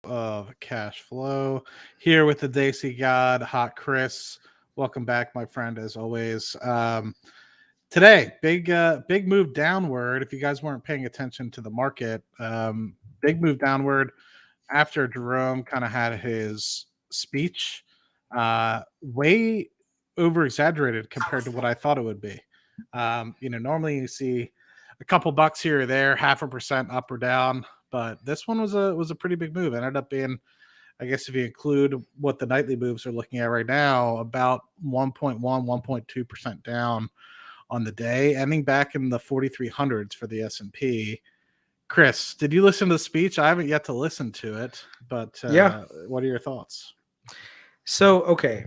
of Cash Flow. Here with the Daisy God, Hot Chris. Welcome back, my friend, as always. Today, big move downward. If you guys weren't paying attention to the market, big move downward after Jerome kind of had his speech. Way over exaggerated compared to what I thought it would be. Normally you see a couple bucks here or there, 0.5% up or down, but this one was a pretty big move. It ended up being, I guess, if you include what the nightly moves are looking at right now, about 1.1, 1.2% down on the day, ending back in the 4,300s for the S&P. Chris, did you listen to the speech? I haven't yet to listen to it, but Yeah. what are your thoughts? So, okay.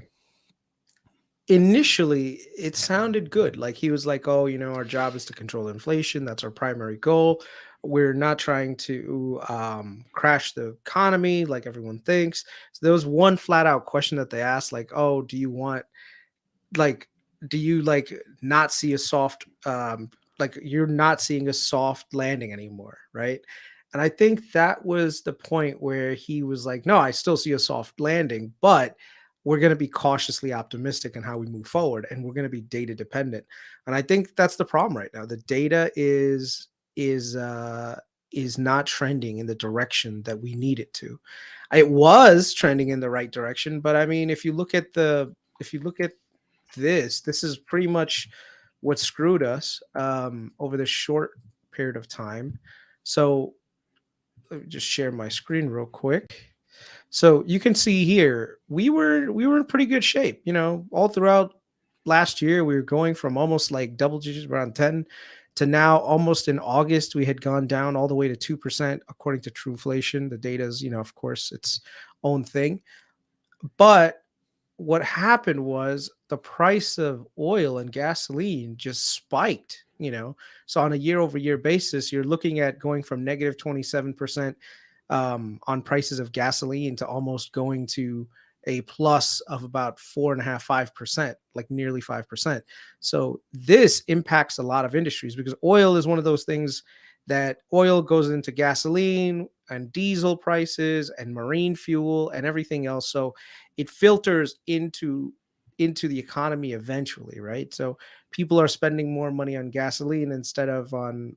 Initially, it sounded good. Like he was like, oh, our job is to control inflation. That's our primary goal. We're not trying to crash the economy like everyone thinks. So there was one flat out question that they asked, like, oh, like, do you not see a soft, like you're not seeing a soft landing anymore, right? And I think that was the point where he was like, no, I still see a soft landing, but we're going to be cautiously optimistic in how we move forward, and we're going to be data dependent. And I think that's the problem right now. The data is not trending in the direction that we need it to. It was trending in the right direction, but I mean, if you look at this is pretty much what screwed us over this short period of time. So let me just share my screen real quick. So you can see here we were in pretty good shape. All throughout last year we were going from almost like double digits around 10 to now almost in August we had gone down all the way to 2% according to true inflation. The data is, of course, its own thing. But what happened was the price of oil and gasoline just spiked. So on a year over year basis, you're looking at going from negative 27% on prices of gasoline to almost going to a plus of about 4.5%, 5%, like nearly 5%. So this impacts a lot of industries because oil is one of those things that oil goes into gasoline and diesel prices and marine fuel and everything else. So it filters into the economy eventually, right? So people are spending more money on gasoline instead of on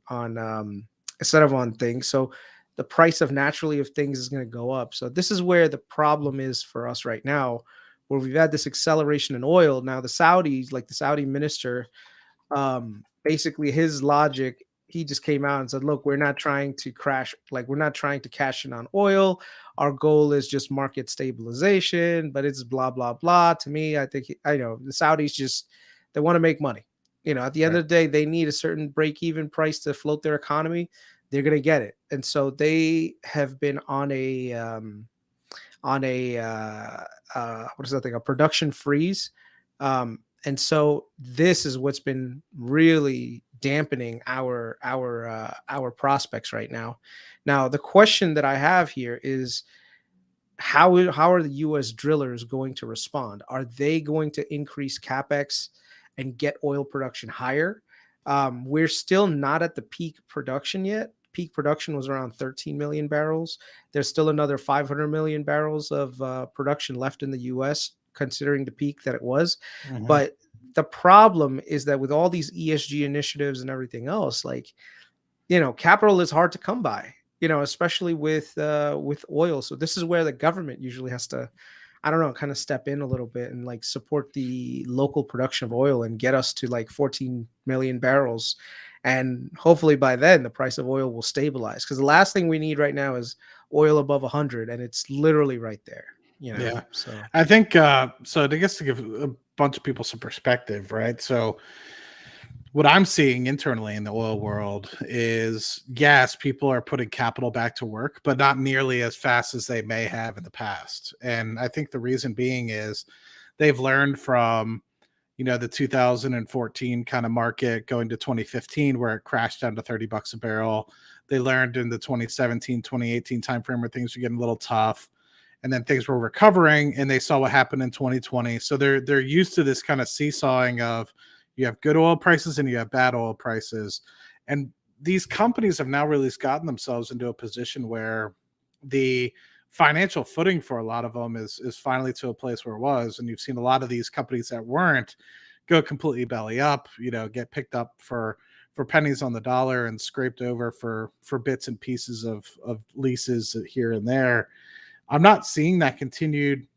things. So the price of things is going to go up. So this is where the problem is for us right now, where we've had this acceleration in oil. Now the Saudis, like the Saudi minister, basically his logic, he just came out and said, look, we're not trying to crash, like we're not trying to cash in on oil. Our goal is just market stabilization, but it's blah, blah, blah. To me, I know the Saudis they want to make money. At the end Right. of the day, they need a certain break-even price to float their economy. They're going to get it. And so they have been on what is that thing? A production freeze. And so this is what's been really dampening our prospects right now. Now, the question that I have here is how are the U.S. drillers going to respond? Are they going to increase capex and get oil production higher? We're still not at the peak production yet. Peak production was around 13 million barrels. There's still another 500 million barrels of production left in the U.S., considering the peak that it was. Mm-hmm. But the problem is that with all these ESG initiatives and everything else, capital is hard to come by, especially with oil. So this is where the government usually has to, I don't know, kind of step in a little bit and support the local production of oil and get us to 14 million barrels. And hopefully by then the price of oil will stabilize, because the last thing we need right now is oil above 100, and it's literally right there. Yeah. So I think so. I guess to give a bunch of people some perspective, right? So what I'm seeing internally in the oil world is, yes, people are putting capital back to work, but not nearly as fast as they may have in the past. And I think the reason being is they've learned from, the 2014 kind of market going to 2015, where it crashed down to $30 a barrel. They learned in the 2017, 2018 timeframe where things were getting a little tough, and then things were recovering, and they saw what happened in 2020. So they're used to this kind of seesawing of, you have good oil prices and you have bad oil prices. And these companies have now really gotten themselves into a position where the financial footing for a lot of them is finally to a place where it was. And you've seen a lot of these companies that weren't go completely belly up, get picked up for pennies on the dollar and scraped over for bits and pieces of leases here and there. I'm not seeing that continued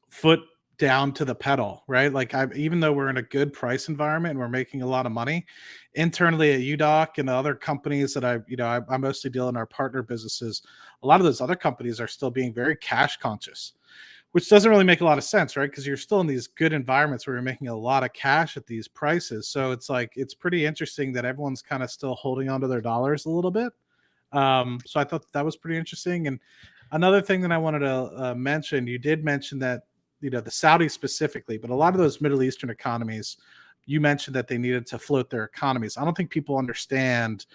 foot down to the pedal, right? Like even though we're in a good price environment and we're making a lot of money internally at UDoc and other companies that I mostly deal in our partner businesses, a lot of those other companies are still being very cash conscious, which doesn't really make a lot of sense, right? Because you're still in these good environments where you're making a lot of cash at these prices. So it's pretty interesting that everyone's kind of still holding onto their dollars a little bit. So I thought that was pretty interesting. And another thing that I wanted to mention, you did mention that, the Saudis specifically, but a lot of those Middle Eastern economies, you mentioned that they needed to float their economies. I don't think people understand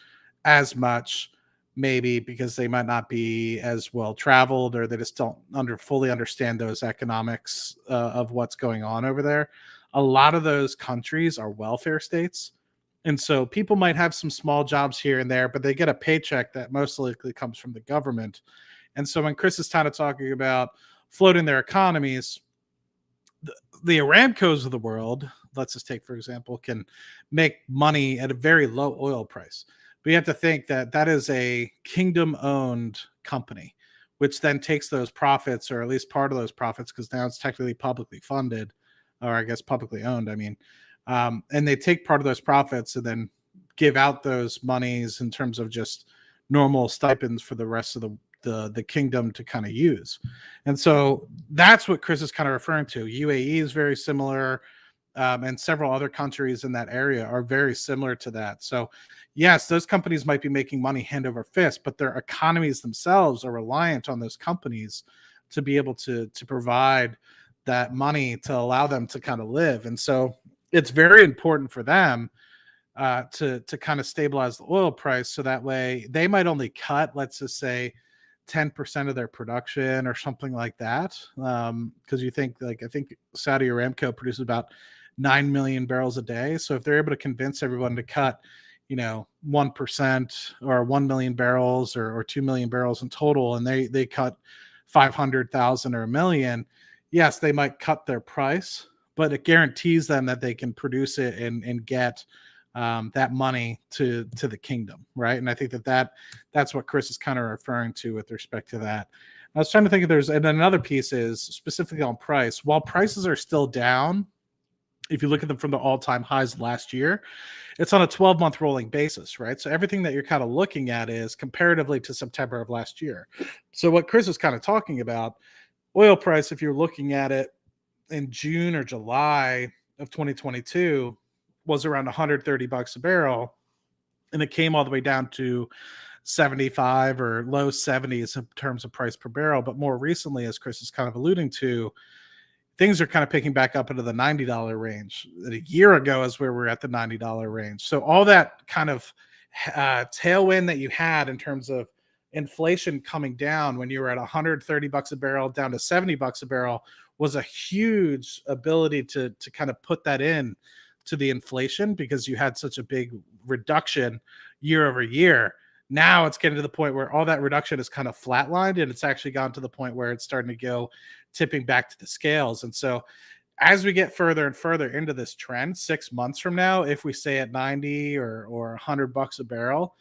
as much, maybe because they might not be as well traveled, or they just don't fully understand those economics of what's going on over there. A lot of those countries are welfare states. And so people might have some small jobs here and there, but they get a paycheck that most likely comes from the government. And so when Chris is kind of talking about floating their economies, the Aramcos of the world, let's just take, for example, can make money at a very low oil price. But you have to think that that is a kingdom-owned company, which then takes those profits, or at least part of those profits, because now it's technically publicly funded, or I guess publicly owned, and they take part of those profits and then give out those monies in terms of just normal stipends for the rest of the kingdom to kind of use. And so that's what Chris is kind of referring to. UAE is very similar, and several other countries in that area are very similar to that. So yes, those companies might be making money hand over fist, but their economies themselves are reliant on those companies to be able to provide that money to allow them to kind of live. And so it's very important for them to kind of stabilize the oil price, so that way they might only cut, let's just say, 10% of their production or something like that. Because I think Saudi Aramco produces about 9 million barrels a day. So if they're able to convince everyone to cut, 1% or 1 million barrels or 2 million barrels in total, and they cut 500,000 or a million, yes, they might cut their price, but it guarantees them that they can produce it and get that money to the kingdom, right? And I think that's what Chris is kind of referring to with respect to that. I was trying to think if there's, and another piece is specifically on price. While prices are still down, if you look at them from the all-time highs last year, it's on a 12-month rolling basis, right? So everything that you're kind of looking at is comparatively to September of last year. So what Chris is kind of talking about, oil price, if you're looking at it in June or July of 2022, was around $130 a barrel, and it came all the way down to 75 or low 70s in terms of price per barrel. But more recently, as Chris is kind of alluding to, things are kind of picking back up into the $90 range. A year ago is where we're at the $90 range. So all that kind of tailwind that you had in terms of inflation coming down when you were at $130 a barrel down to $70 a barrel was a huge ability to kind of put that in to the inflation, because you had such a big reduction year over year. Now it's getting to the point where all that reduction is kind of flatlined, and it's actually gone to the point where it's starting to go tipping back to the scales. And so as we get further and further into this trend, 6 months from now, if we stay at 90 or $100 a barrel,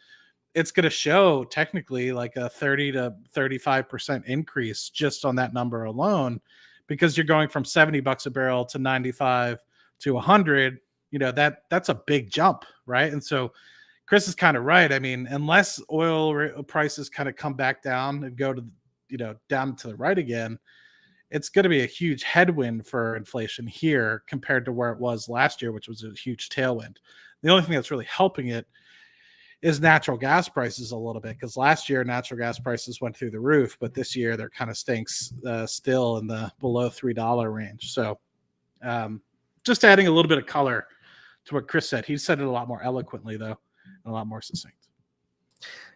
it's going to show technically like a 30 to 35% increase just on that number alone, because you're going from $70 a barrel to 95 to 100. That's a big jump, right? And so Chris is kind of right. I mean, unless oil prices kind of come back down and go to, down to the right again, it's going to be a huge headwind for inflation here compared to where it was last year, which was a huge tailwind. The only thing that's really helping it is natural gas prices a little bit, because last year natural gas prices went through the roof, but this year they're kind of staying still in the below $3 range. So just adding a little bit of color to what Chris said. He said it a lot more eloquently, though, and a lot more succinct.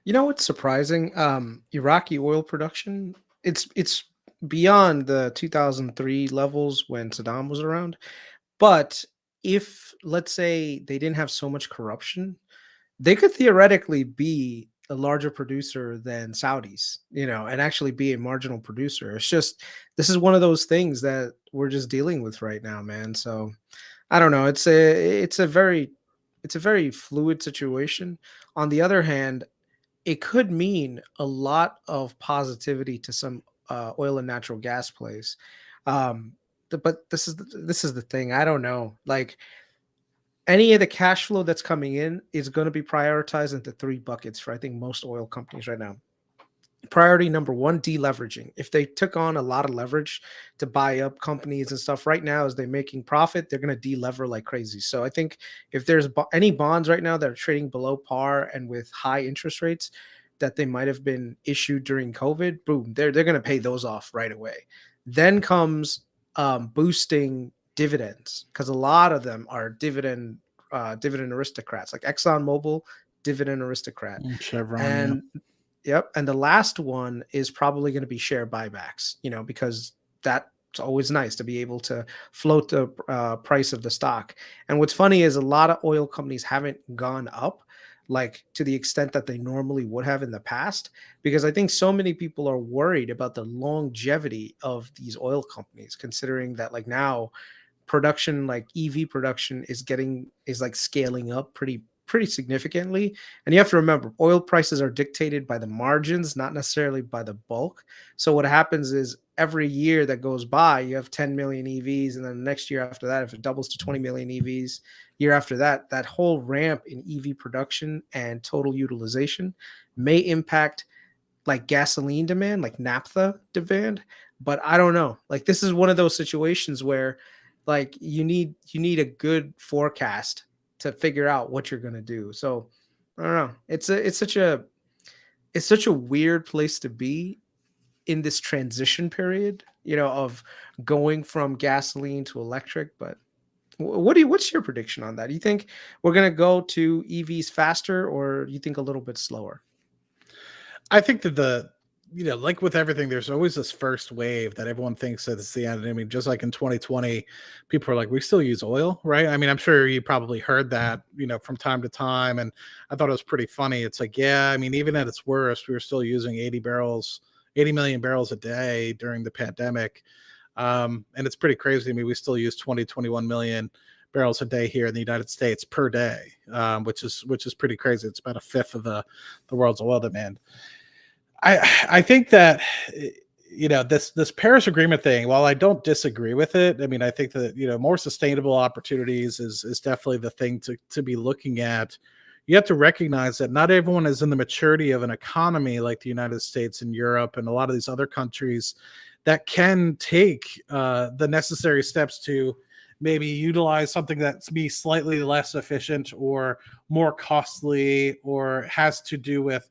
What's surprising? Iraqi oil production, it's beyond the 2003 levels when Saddam was around. But if, let's say, they didn't have so much corruption, they could theoretically be a larger producer than Saudis, and actually be a marginal producer. It's just, this is one of those things that we're just dealing with right now, man. So I don't know. It's a very fluid situation. On the other hand, it could mean a lot of positivity to some oil and natural gas plays. Um, but this is the thing. I don't know. Like, any of the cash flow that's coming in is going to be prioritized into three buckets for, I think, most oil companies right now. Priority number one, deleveraging. If they took on a lot of leverage to buy up companies and stuff right now, as they're making profit, they're going to delever like crazy. So I think if there's any bonds right now that are trading below par and with high interest rates that they might have been issued during COVID, boom, they're going to pay those off right away. Then comes boosting dividends, because a lot of them are dividend aristocrats, like ExxonMobil, dividend aristocrat. Chevron, yeah. And yep. And the last one is probably going to be share buybacks, because that's always nice to be able to float the price of the stock. And what's funny is a lot of oil companies haven't gone up like to the extent that they normally would have in the past, because I think so many people are worried about the longevity of these oil companies, considering that like now production, like EV production, is like scaling up pretty significantly. And you have to remember, oil prices are dictated by the margins, not necessarily by the bulk. So what happens is every year that goes by, you have 10 million EVs, and then the next year after that, if it doubles to 20 million EVs, year after that, that whole ramp in EV production and total utilization may impact like gasoline demand, like naphtha demand. But I don't know. Like, this is one of those situations where like you need a good forecast to figure out what you're going to do. So I don't know. It's such a weird place to be in this transition period, of going from gasoline to electric. But what's your prediction on that? Do you think we're going to go to EVs faster, or do you think a little bit slower? I think that like with everything, there's always this first wave that everyone thinks that it's the end. I mean, just like in 2020, people are like, we still use oil, right? I mean, I'm sure you probably heard that, from time to time. And I thought it was pretty funny. It's like, yeah, I mean, even at its worst, we were still using 80 million barrels a day during the pandemic. And it's pretty crazy. I mean, we still use 21 million barrels a day here in the United States per day, which is pretty crazy. It's about a fifth of the world's oil demand. I think that this Paris Agreement thing, while I don't disagree with it, I mean, I think that more sustainable opportunities is definitely the thing to be looking at. You have to recognize that not everyone is in the maturity of an economy like the United States and Europe and a lot of these other countries that can take the necessary steps to maybe utilize something that's be slightly less efficient or more costly, or has to do with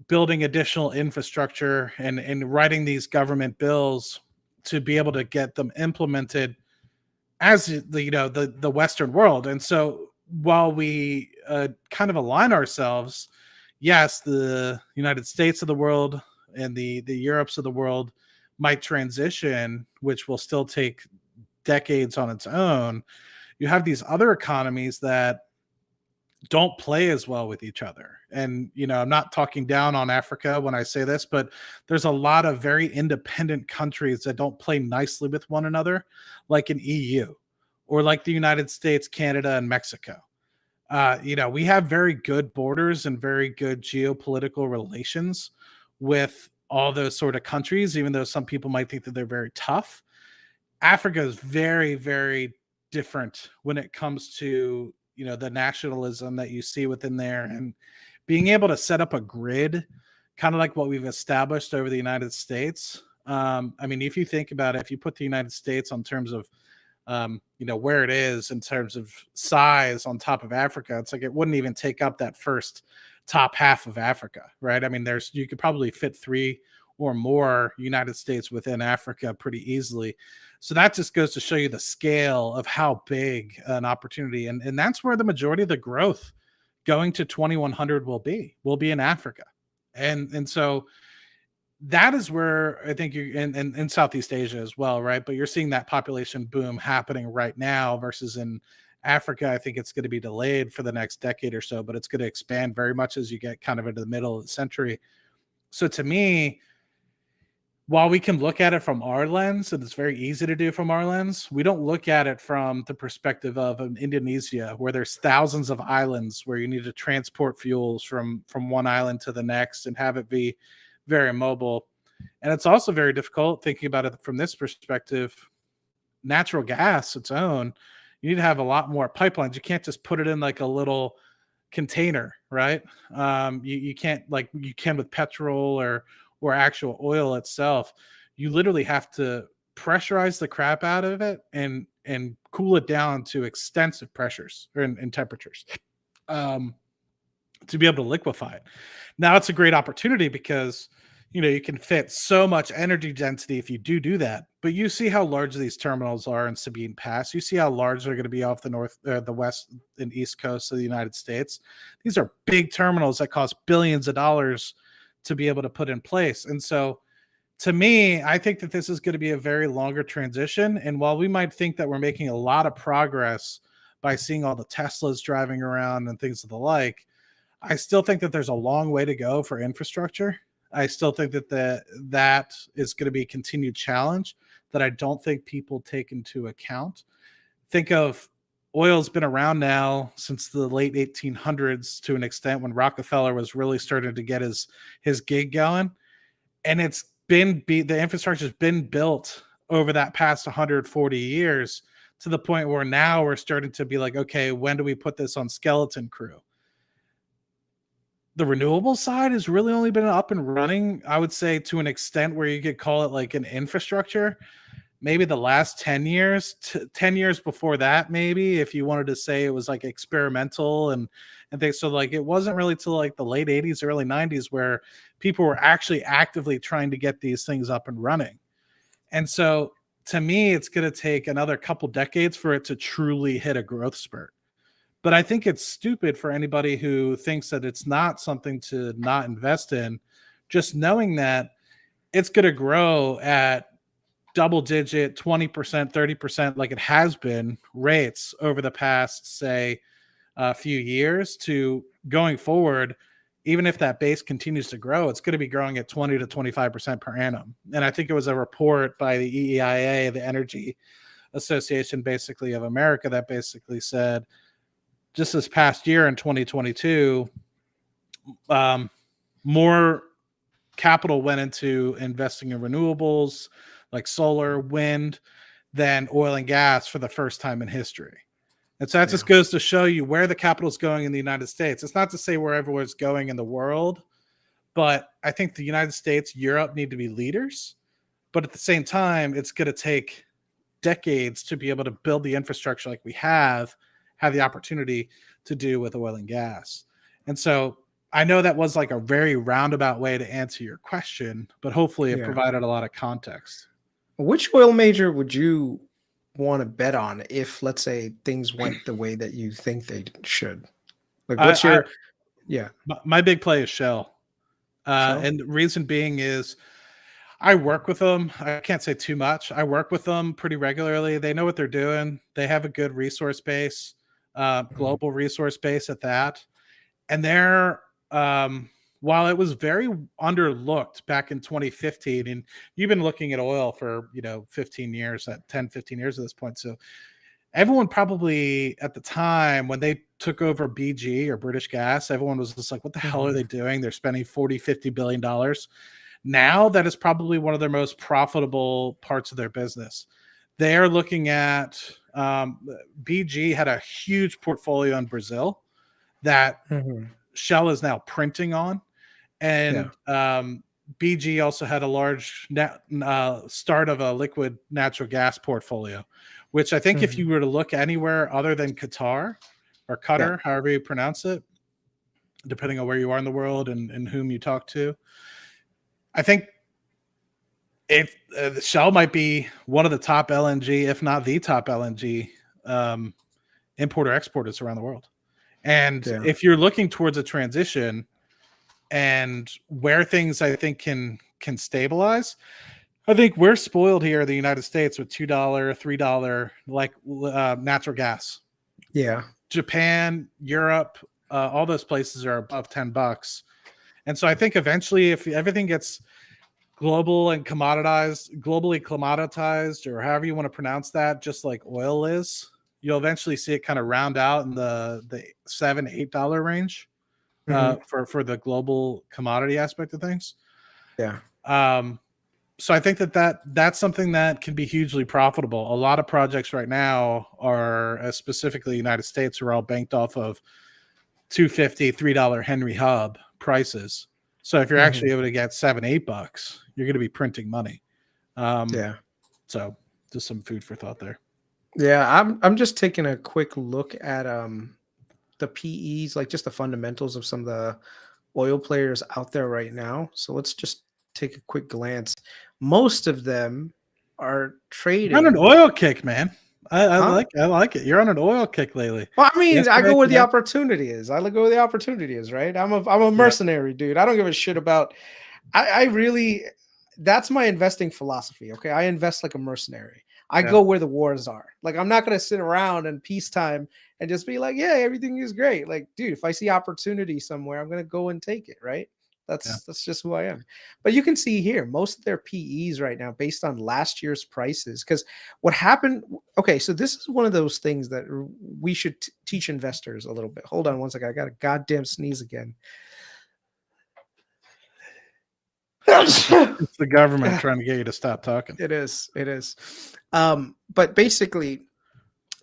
building additional infrastructure and writing these government bills to be able to get them implemented as the Western world. And so while we kind of align ourselves, yes, the United States of the world and the Europes of the world might transition, which will still take decades on its own. You have these other economies that don't play as well with each other. And, I'm not talking down on Africa when I say this, but there's a lot of very independent countries that don't play nicely with one another, like an EU or like the United States, Canada, and Mexico. We have very good borders and very good geopolitical relations with all those sort of countries, even though some people might think that they're very tough. Africa is very, very different when it comes to the nationalism that you see within there, and being able to set up a grid kind of like what we've established over the United States. I mean, if you think about it, if you put the United States on terms of where it is in terms of size on top of Africa, it's like it wouldn't even take up that first top half of Africa, right? I mean, you could probably fit 3 or more United States within Africa pretty easily. So that just goes to show you the scale of how big an opportunity, and that's where the majority of the growth going to 2100 will be in Africa. And so that is where I think you in Southeast Asia as well, right? But you're seeing that population boom happening right now versus in Africa, I think it's going to be delayed for the next decade or so, but it's going to expand very much as you get kind of into the middle of the century. So to me, while we can look at it from our lens, and it's very easy to do from our lens, we don't look at it from the perspective of Indonesia, where there's thousands of islands where you need to transport fuels from one island to the next and have it be very mobile. And it's also very difficult thinking about it from this perspective. Natural gas, its own, you need to have a lot more pipelines. You can't just put it in like a little container, right? You can't, like you can with petrol or actual oil itself. You literally have to pressurize the crap out of it and cool it down to extensive pressures and temperatures to be able to liquefy it. Now it's a great opportunity because you can fit so much energy density if you do that. But you see how large these terminals are in Sabine Pass. You see how large they're going to be off the west and east coast of the United States. These are big terminals that cost billions of dollars to be able to put in place. And so to me, I think that this is going to be a very longer transition. And while we might think that we're making a lot of progress by seeing all the Teslas driving around and things of the like, I still think that there's a long way to go for infrastructure. I still think that that is going to be a continued challenge that I don't think people take into account. Think of oil's been around now since the late 1800s to an extent, when Rockefeller was really starting to get his gig going. And the infrastructure's been built over that past 140 years to the point where now we're starting to be like, okay, when do we put this on skeleton crew? The renewable side has really only been up and running, I would say, to an extent where you could call it like an infrastructure. Maybe the last 10 years, 10 years before that, maybe, if you wanted to say it was like experimental and things. So like it wasn't really till like the late 80s, early 90s where people were actually actively trying to get these things up and running. And so to me, it's going to take another couple decades for it to truly hit a growth spurt. But I think it's stupid for anybody who thinks that it's not something to not invest in, just knowing that it's going to grow at double digit, 20%, 30%, like it has been rates over the past, say, a few years to going forward. Even if that base continues to grow, it's going to be growing at 20 to 25% per annum. And I think it was a report by the EEIA, the Energy Association, basically of America, that basically said, just this past year in 2022, more capital went into investing in renewables like solar, wind, than oil and gas for the first time in history. And so that just goes to show you where the capital is going in the United States. It's not to say where everyone's going in the world, but I think the United States, Europe need to be leaders. But at the same time, it's going to take decades to be able to build the infrastructure like we have the opportunity to do with oil and gas. And so I know that was like a very roundabout way to answer your question, but hopefully it provided a lot of context. Which oil major would you want to bet on if, let's say, things went the way that you think they should? Like, what's my big play is Shell. And the reason being is I work with them. I can't say too much. I work with them pretty regularly. They know what they're doing. They have a good resource base, global resource base at that. And they're, while it was very underlooked back in 2015, and you've been looking at oil for, 15 years, 10, 15 years at this point. So everyone probably at the time when they took over BG or British Gas, everyone was just like, what the hell are they doing? They're spending $40-50 billion. Now that is probably one of their most profitable parts of their business. They are looking at BG had a huge portfolio in Brazil that Shell is now printing on. And BG also had a large start of a liquid natural gas portfolio, which I think if you were to look anywhere other than Qatar or Qatar, however you pronounce it, depending on where you are in the world and whom you talk to, I think Shell might be one of the top LNG, if not the top LNG importer exporters around the world. And if you're looking towards a transition and where things I think can stabilize, I think we're spoiled here in the United States with $2, $3 like natural gas. Yeah. Japan, Europe, all those places are above $10. And so I think eventually, if everything gets globally commoditized, or however you want to pronounce that, just like oil is, you'll eventually see it kind of round out in the $7-8 range Mhm. for the global commodity aspect of things. Yeah. So I think that's something that can be hugely profitable. A lot of projects right now are, specifically United States, are all banked off of $2.50, $3 Henry Hub prices. So if you're Mhm. actually able to get $7-8, you're going to be printing money. Yeah. So just some food for thought there. Yeah, I'm just taking a quick look at the PEs, like just the fundamentals of some of the oil players out there right now. So let's just take a quick glance. Most of them are You're on an trading, oil kick, man. I huh? like it. You're on an oil kick lately. Well, I mean, I Yesterday, go where the today. opportunity is. I go where the opportunity is, right? I'm a Yep. mercenary, dude. I don't give a shit about. I really, that's my investing philosophy. Okay, I invest like a mercenary. I Yeah. go where the wars are. Like I'm not gonna sit around in peacetime and just be like, yeah, everything is great. Like, dude, if I see opportunity somewhere, I'm gonna go and take it. Right? Yeah. That's just who I am. But you can see here, most of their PEs right now, based on last year's prices, because what happened. Okay, so this is one of those things that we should teach investors a little bit. Hold on one second. I got a goddamn sneeze again. It's the government trying to get you to stop talking. It is. It is. But basically,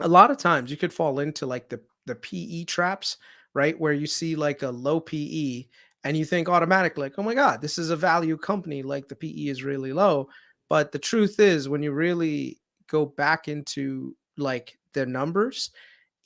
a lot of times you could fall into like the PE traps, right? Where you see like a low PE and you think automatically, like, oh my God, this is a value company, like the PE is really low. But the truth is, when you really go back into like the numbers,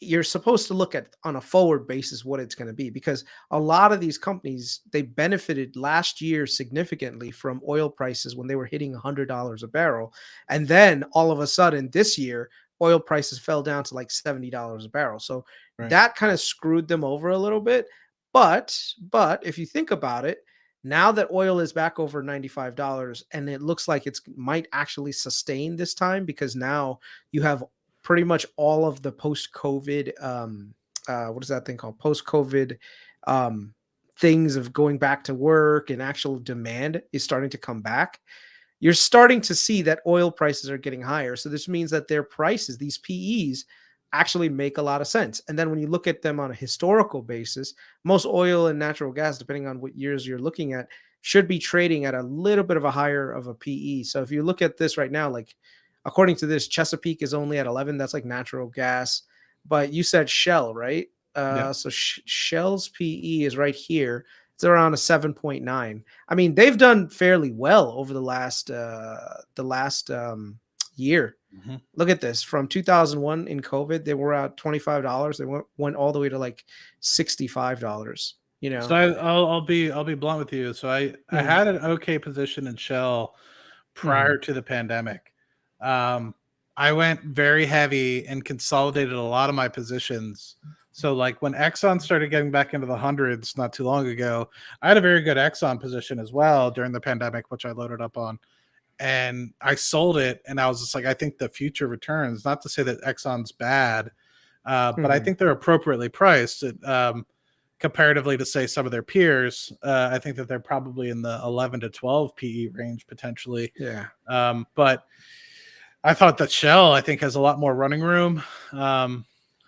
you're supposed to look at on a forward basis what it's going to be, because a lot of these companies, they benefited last year significantly from oil prices when they were hitting $100 a barrel, and then all of a sudden this year oil prices fell down to like $70 a barrel. So Right. that kind of screwed them over a little bit. But if you think about it, now that oil is back over $95 and it looks like it's might actually sustain this time, because now you have pretty much all of the post-COVID, what is that thing called? Post-COVID um, things of going back to work, and actual demand is starting to come back. You're starting to see that oil prices are getting higher. So this means that their prices, these PEs, actually make a lot of sense. And then when you look at them on a historical basis, most oil and natural gas, depending on what years you're looking at, should be trading at a little bit of a higher of a PE. So if you look at this right now, like according to this, Chesapeake is only at 11. That's like natural gas. But you said Shell, right? Yeah. So Shell's PE is right here. It's around a 7.9. I mean, they've done fairly well over the last year. Mm-hmm. Look at this. From 2001 in COVID, they were at $25. They went all the way to like $65. You So know. I'll be blunt with you. So I Mhm. had an okay position in Shell Mhm. prior to the pandemic. I went very heavy and consolidated a lot of my positions. So like when Exxon started getting back into the hundreds not too long ago, I had a very good Exxon position as well during the pandemic, which I loaded up on. And I sold it, and I was just like, I think the future returns. Not to say that Exxon's bad, but I Mhm. think they're appropriately priced. Comparatively to say some of their peers, I think that they're probably in the 11 to 12 PE range potentially. Yeah. But I thought that Shell, I think, has a lot more running room.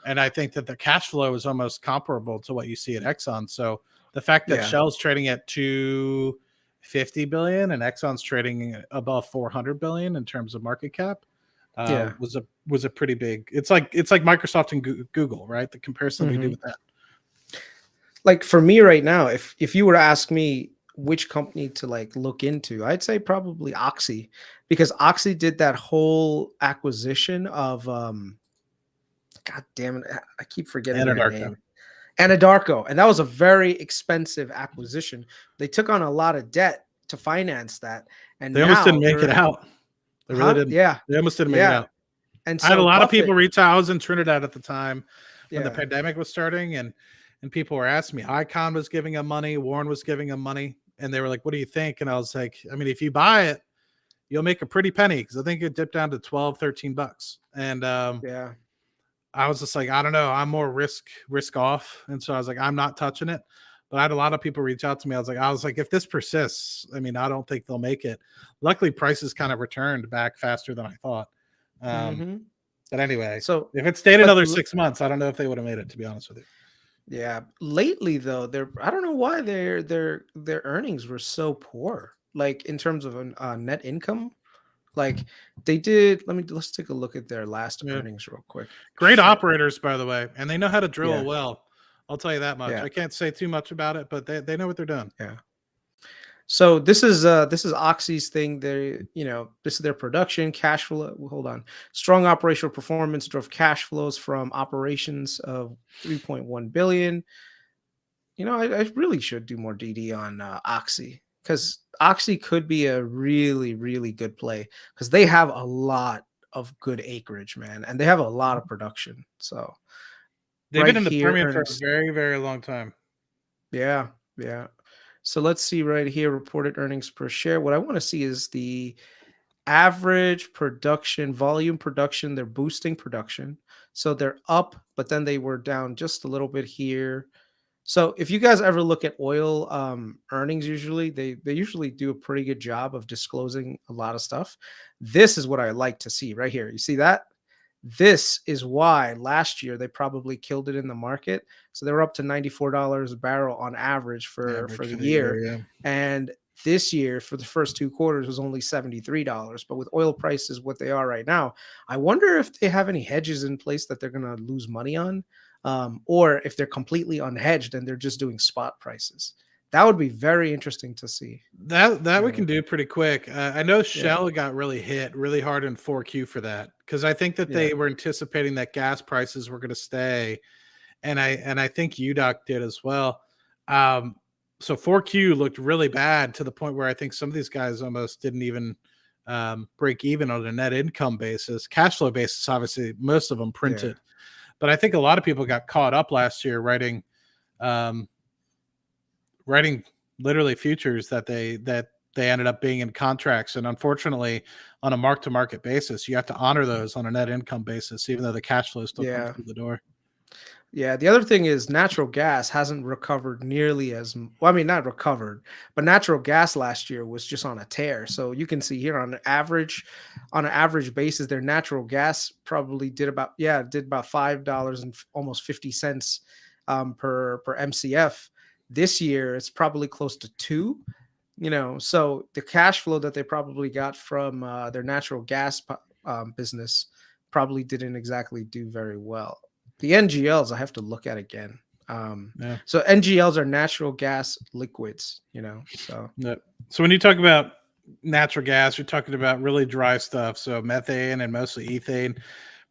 And I think that the cash flow is almost comparable to what you see at Exxon. So the fact that Yeah. Shell's trading at 250 billion and Exxon's trading above 400 billion in terms of market cap Yeah. was a pretty big. It's like Microsoft and Google, right? The comparison we do Mhm. with that. Like for me right now, if you were to ask me which company to like look into, I'd say probably Oxy, because Oxy did that whole acquisition of god damn it, I keep forgetting their Anadarko. name. Anadarko, and that was a very expensive acquisition. They took on a lot of debt to finance that, and They almost didn't now make it they're out. They really huh? didn't. Yeah. They almost didn't make it Yeah. out. And I had a so lot of people Buffett, reach out. I was in Trinidad at the time when the yeah. pandemic was starting, and people were asking me. Icon was giving them money. Warren was giving them money, and they were like, "What do you think?" And I was like, "I mean, if you buy it, you'll make a pretty penny because I think it dipped down to $12, $13." And Yeah. I was just like, I don't know, I'm more risk off, and so I was like, I'm not touching it. But I had a lot of people reach out to me. I was like, if this persists, I mean, I don't think they'll make it. Luckily, prices kind of returned back faster than I thought. Um, Mm-hmm. but anyway, So, if it stayed but another 6 months, I don't know if they would have made it. To be honest with you. yeah, lately though, I don't know why their earnings were so poor. Like in terms of net income, like they did. Let's take a look at their last Yeah. earnings real quick. Great Share. operators, by the way, and they know how to drill a Yeah, well. I'll tell you that much. yeah, I can't say too much about it, but they know what they're doing. yeah. So this is Oxy's thing. This is their production cash flow. Hold on, strong operational performance drove cash flows from operations of 3.1 billion. I really should do more DD on Oxy because Oxy could be a really, really good play because they have a lot of good acreage, man, and they have a lot of production. So They've been right in the here, Permian for a earnings, very, very long time. yeah, yeah. So let's see right here, reported earnings per share. What I want to see is the average production, volume production. They're boosting production, so they're up, but then they were down just a little bit here. So if you guys ever look at oil earnings, usually they usually do a pretty good job of disclosing a lot of stuff. This is what I like to see right here. You see that? This is why last year they probably killed it in the market. So they were up to $94 a barrel on average for Average the for the year, year. yeah. And this year for the first 2 quarters was only $73. But with oil prices what they are right now, I wonder if they have any hedges in place that they're going to lose money on, or if they're completely unhedged and they're just doing spot prices. That would be very interesting to see. That we Yeah, can do pretty quick. I know yeah, Shell got really hit really hard in 4Q for that because I think that yeah, they were anticipating that gas prices were going to stay, and I think UDOC did as well. Um, so 4Q looked really bad to the point where I think some of these guys almost didn't even break even on a net income basis. Cash flow basis, obviously, most of them yeah, printed, but I think a lot of people got caught up last year um, writing literally futures that they ended up being in contracts, and unfortunately on a mark to market basis you have to honor those on a net income basis even though the cash flow still comes yeah. through the door. Yeah, the other thing is natural gas hasn't recovered nearly well, I mean, not recovered, but natural gas last year was just on a tear. So you can see here on an average basis, their natural gas probably did about $5 and almost 50 cents per MCF. This year, it's probably close to two. So the cash flow that they probably got from their natural gas business probably didn't exactly do very well. The NGLs I have to look at again. Yeah. So NGLs are natural gas liquids, so Yeah. So when you talk about natural gas, you're talking about really dry stuff, so methane and mostly ethane.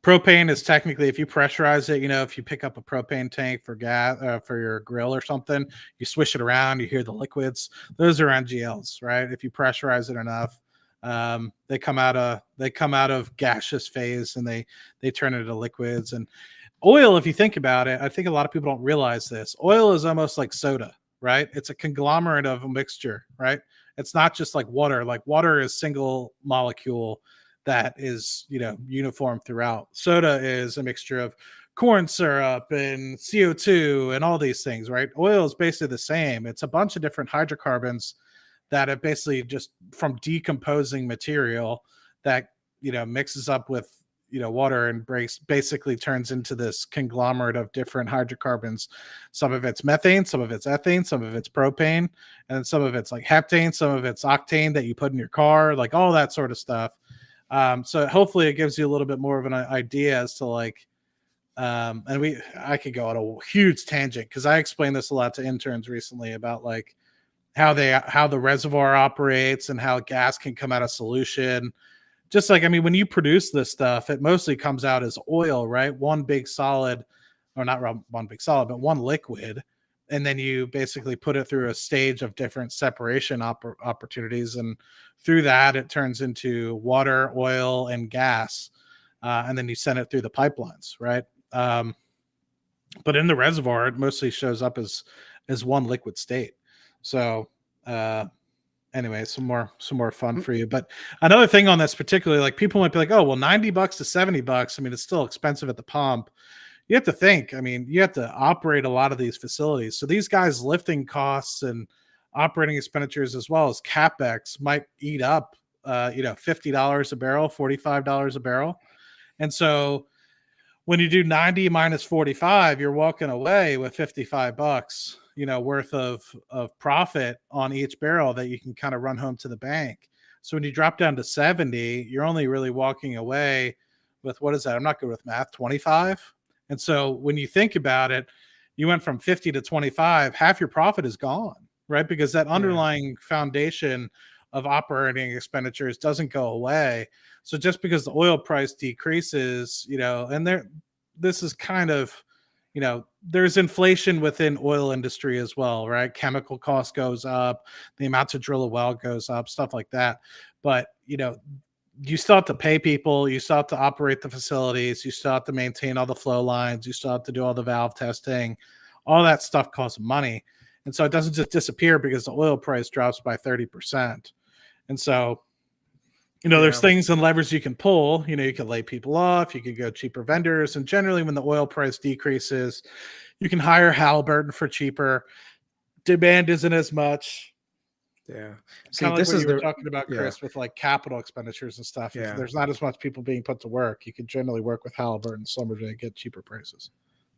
Propane is technically, if you pressurize it, if you pick up a propane tank for gas for your grill or something, you swish it around, you hear the liquids. Those are NGLs, right? If you pressurize it enough, they come out of gaseous phase and they turn into liquids. And oil, if you think about it, I think a lot of people don't realize this. Oil is almost like soda, right? It's a conglomerate of a mixture, right? It's not just like water. Like water is single molecule that is, uniform throughout. Soda is a mixture of corn syrup and CO2 and all these things, right? Oil is basically the same. It's a bunch of different hydrocarbons that have basically just from decomposing material that, mixes up with, water and breaks, basically turns into this conglomerate of different hydrocarbons. Some of it's methane, some of it's ethane, some of it's propane, and some of it's like heptane, some of it's octane that you put in your car, like all that sort of stuff. So hopefully it gives you a little bit more of an idea as to like, I could go on a huge tangent because I explained this a lot to interns recently about like how the reservoir operates and how gas can come out of solution. Just like, I mean, when you produce this stuff, it mostly comes out as oil, right? One big solid, or not one big solid, but one liquid. And then you basically put it through a stage of different separation opportunities. And through that, it turns into water, oil, and gas. And then you send it through the pipelines, right? But in the reservoir, it mostly shows up as one liquid state. So, anyway, some more fun for you. But another thing on this particularly, like people might be like, oh, well, $90 to $70. I mean, it's still expensive at the pump. You have to think, I mean, you have to operate a lot of these facilities. So these guys lifting costs and operating expenditures as well as CapEx might eat up, $50 a barrel, $45 a barrel. And so when you do 90 minus 45, you're walking away with $55, worth of profit on each barrel that you can kind of run home to the bank. So when you drop down to 70, you're only really walking away with, what is that? I'm not good with math, 25. And so when you think about it, you went from 50 to 25, half your profit is gone, right? Because that underlying foundation of operating expenditures doesn't go away. So just because the oil price decreases, and this is kind of, there's inflation within oil industry as well, right? Chemical cost goes up, the amount to drill a well goes up, stuff like that. But, you still have to pay people, you still have to operate the facilities, you still have to maintain all the flow lines, you still have to do all the valve testing, all that stuff costs money. And so it doesn't just disappear because the oil price drops by 30%. And so, there's things and levers you can pull. You can lay people off, you can go cheaper vendors. And generally, when the oil price decreases, you can hire Halliburton for cheaper. Demand isn't as much. Yeah. See, kind of like what you were talking about, Chris, with like capital expenditures and stuff. If there's not as much people being put to work, you can generally work with Halliburton Schlumberger to get cheaper prices.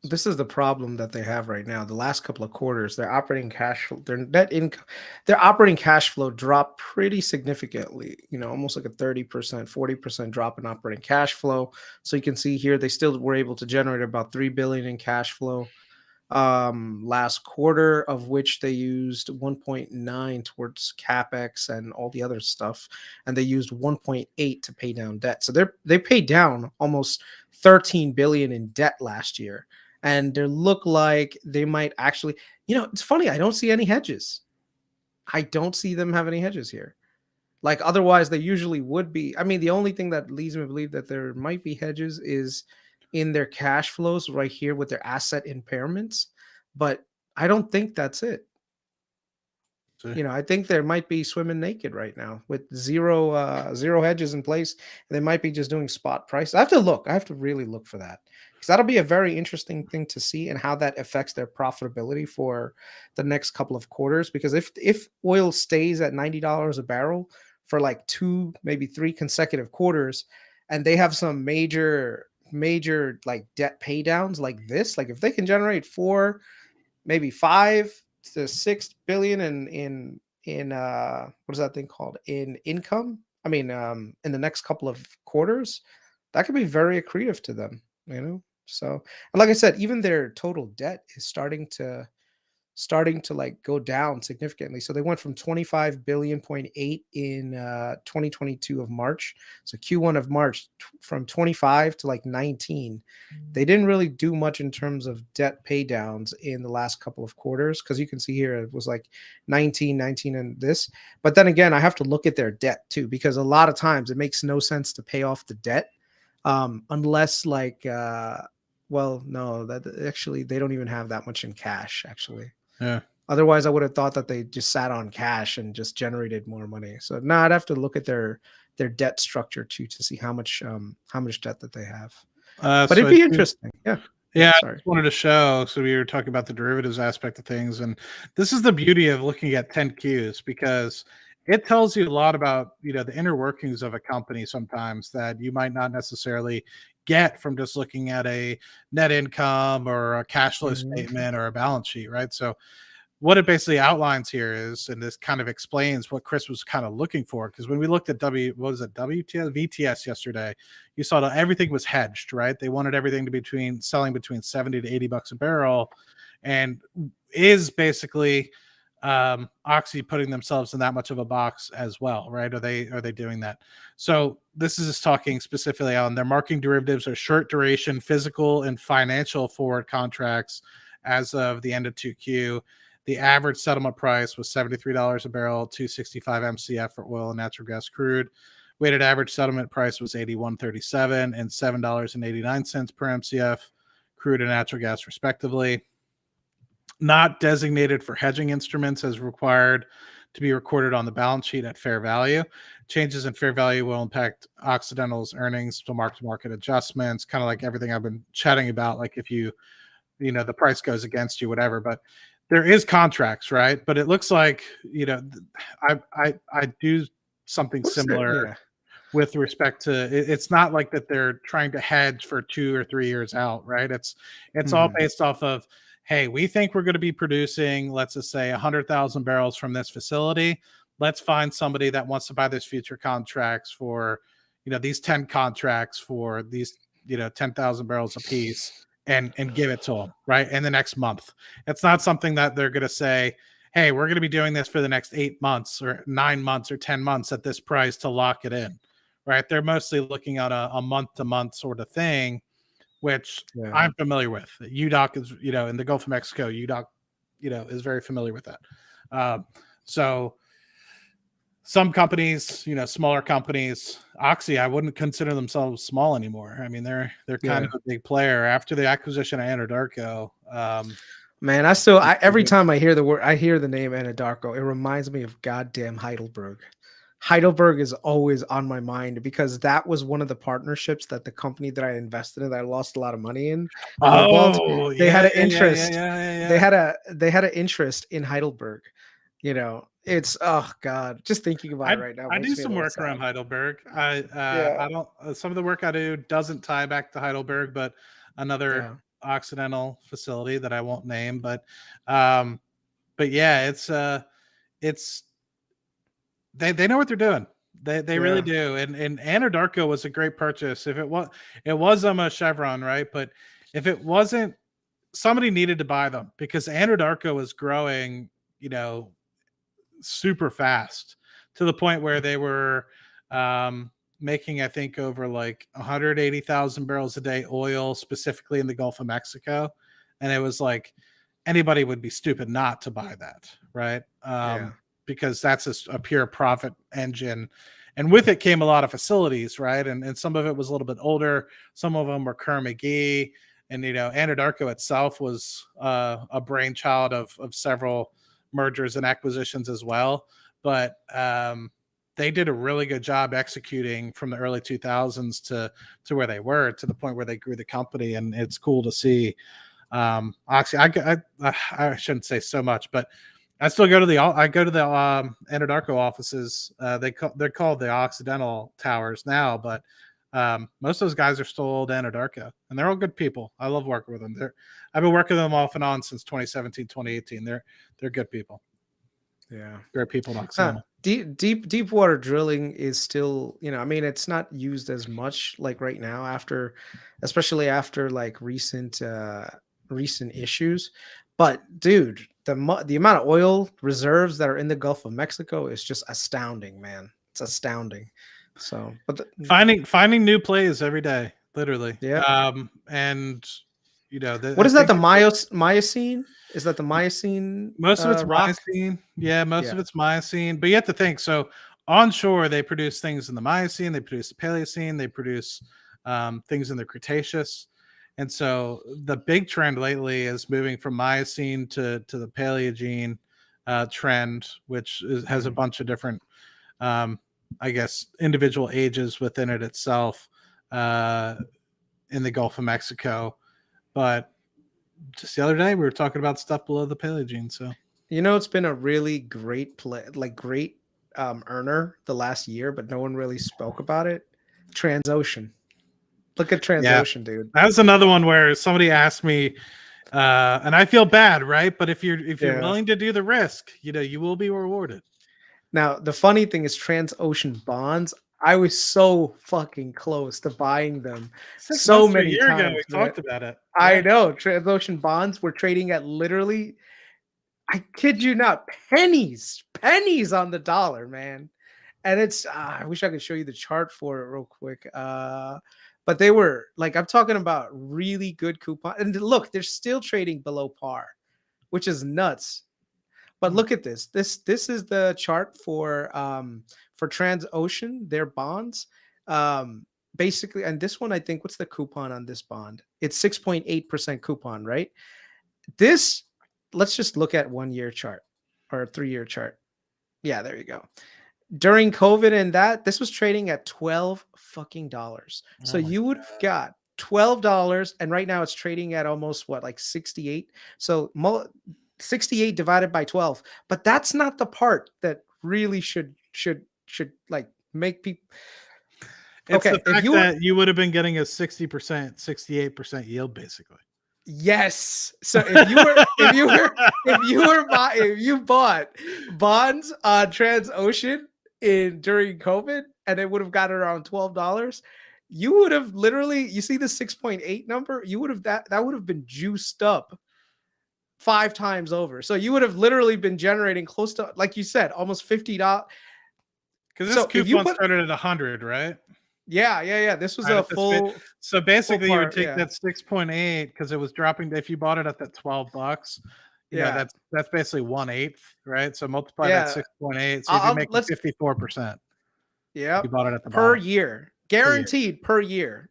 This is the problem that they have right now. The last couple of quarters, their operating cash flow, their net income, their operating cash flow dropped pretty significantly, almost like a 30%, 40% drop in operating cash flow. So you can see here, they still were able to generate about $3 billion in cash flow last quarter, of which they used 1.9 towards CapEx and all the other stuff. And they used 1.8 to pay down debt. So they paid down almost 13 billion in debt last year. And they look like they might actually, it's funny. I don't see any hedges. I don't see them have any hedges here. Like otherwise they usually would be. I mean, the only thing that leads me to believe that there might be hedges is in their cash flows right here with their asset impairments. But I don't think that's it. I think there might be swimming naked right now with zero hedges in place. And they might be just doing spot price. I have to really look for that, because that'll be a very interesting thing to see and how that affects their profitability for the next couple of quarters. Because if oil stays at $90 a barrel for like 2, maybe 3 consecutive quarters, and they have some major like debt pay downs like this, like if they can generate 4, maybe 5 to 6 billion in what is that thing called, in income, I mean in the next couple of quarters, that could be very accretive to them. So, and like I said, even their total debt is starting to like go down significantly. So they went from 25 billion.8 in 2022 of March. So Q1 of March from 25 to like 19. They didn't really do much in terms of debt pay downs in the last couple of quarters, because you can see here it was like 19 and this. But then again, I have to look at their debt too, because a lot of times it makes no sense to pay off the debt unless like well, no, that actually they don't even have that much in cash actually. Yeah. Otherwise, I would have thought that they just sat on cash and just generated more money. So now I'd have to look at their debt structure too to see how much debt that they have. But it'd be interesting. Yeah. Yeah, I just wanted to show. So we were talking about the derivatives aspect of things, and this is the beauty of looking at 10Qs, because it tells you a lot about the inner workings of a company sometimes that you might not necessarily get from just looking at a net income or a cash flow statement or a balance sheet, right? So what it basically outlines here is, and this kind of explains what Chris was kind of looking for, because when we looked at VTS yesterday, you saw that everything was hedged, right? They wanted everything to be selling between 70 to 80 bucks a barrel, and is basically Oxy putting themselves in that much of a box as well, right? Are they doing that? So this is just talking specifically on their marketing derivatives or short duration physical and financial forward contracts as of the end of 2Q. The average settlement price was $73 a barrel, 265 MCF for oil and natural gas crude. Weighted average settlement price was $81.37 and $7.89 per MCF crude and natural gas respectively. Not designated for hedging instruments as required to be recorded on the balance sheet at fair value. Changes in fair value will impact Occidental's earnings to mark-to-market adjustments, kind of like everything I've been chatting about. Like if you know, the price goes against you, whatever. But there is contracts, right? But it looks like, you know, I do something similar with respect to it's not like that they're trying to hedge for 2 or 3 years out, right? It's all based off of, hey, we think we're going to be producing, let's just say 100,000 barrels from this facility. Let's find somebody that wants to buy this future contracts for, you know, these 10 contracts for these, you know, 10,000 barrels a piece, and give it to them, right? In the next month. It's not something that they're going to say, hey, we're going to be doing this for the next 8 months or 9 months or 10 months at this price to lock it in, right? They're mostly looking at a month-to-month sort of thing, which I'm familiar with. UDOC is, you know, in the Gulf of Mexico, UDOC, you know, is very familiar with that. So some companies, you know, smaller companies, Oxy, I wouldn't consider themselves small anymore. I mean, they're kind of a big player after the acquisition of Anadarko. Man, every time I hear the name Anadarko, it reminds me of goddamn Heidelberg. Heidelberg is always on my mind because that was one of the partnerships that the company that I invested in, that I lost a lot of money in. They had an interest. They had an interest in Heidelberg. You know, it's, oh God, just thinking about it right now. I do some work around Heidelberg. I don't. Some of the work I do doesn't tie back to Heidelberg, but another Occidental facility that I won't name. But yeah, it's they know what they're doing. They really do. And Anadarko was a great purchase. If it was a Chevron, right? But if it wasn't, somebody needed to buy them because Anadarko was growing, you know, super fast to the point where they were making, I think, over like 180,000 barrels a day oil, specifically in the Gulf of Mexico. And it was like anybody would be stupid not to buy that, right? Because that's a pure profit engine. And with it came a lot of facilities, right? And some of it was a little bit older. Some of them were Kerr-McGee. And, you know, Anadarko itself was a brainchild of several mergers and acquisitions as well. But they did a really good job executing from the early 2000s to where they were, to the point where they grew the company. And it's cool to see. Actually, I shouldn't say so much, but I still go to the Anadarko offices. They're called the Occidental Towers now, but most of those guys are still old Anadarko, and they're all good people. I love working with them. I've been working with them off and on since 2017, 2018. They're good people. Yeah, great people. Occidental. Deep water drilling is still, you know, I mean, it's not used as much like right now especially after like recent issues. But dude, the amount of oil reserves that are in the Gulf of Mexico is just astounding, man. It's astounding. So, but finding new plays every day, literally. Yeah. And you know, what is that? The Miocene? Is that the Miocene? Most of it's Miocene. Yeah, most of it's Miocene. But you have to think. So onshore, they produce things in the Miocene. They produce the Paleocene. They produce things in the Cretaceous. And so the big trend lately is moving from Miocene to the Paleogene trend, which has a bunch of different, I guess, individual ages within it itself in the Gulf of Mexico. But just the other day, we were talking about stuff below the Paleogene. So, you know, it's been a really great earner the last year, but no one really spoke about it. Transocean. Look at Transocean, dude. That was another one where somebody asked me, and I feel bad, right? But if you're willing to do the risk, you know, you will be rewarded. Now, the funny thing is Transocean bonds. I was so fucking close to buying them. So many times. Ago, we talked about it. Yeah. I know. Transocean bonds were trading at literally, I kid you not, pennies on the dollar, man. And it's, I wish I could show you the chart for it real quick. But they were like, I'm talking about really good coupon. And look, they're still trading below par, which is nuts. But look at this. This is the chart for Transocean, their bonds. Basically, and this one, I think, what's the coupon on this bond? It's 6.8% coupon, right? This, let's just look at 1 year chart or a 3 year chart. Yeah, there you go. During COVID and this was trading at $12 fucking dollars. So Oh my you would have got $12, and right now it's trading at almost what, like 68. So 68 divided by 12. But that's not the part that really should like make people. It's the Okay, if fact you were that you would have been getting a 60%, 68% yield basically. yes. So if you bought bonds on Transocean in during COVID and it would have got around $12, you would have literally, you see the 6.8 number, you would have that would have been juiced up 5 times over. So you would have literally been generating close to, like you said, almost $50. Because this So if you coupon put started at 100, right? yeah. This was Right a at this bit. So full basically, you would part. take Yeah. that 6.8 because it was dropping. If you bought it at that $12, Yeah. that's basically 1/8, right? So multiply that Yeah. 6.8. So you'd be making Let's 54%. You Yep. bought it at the Per bottom year. per year. Guaranteed per year,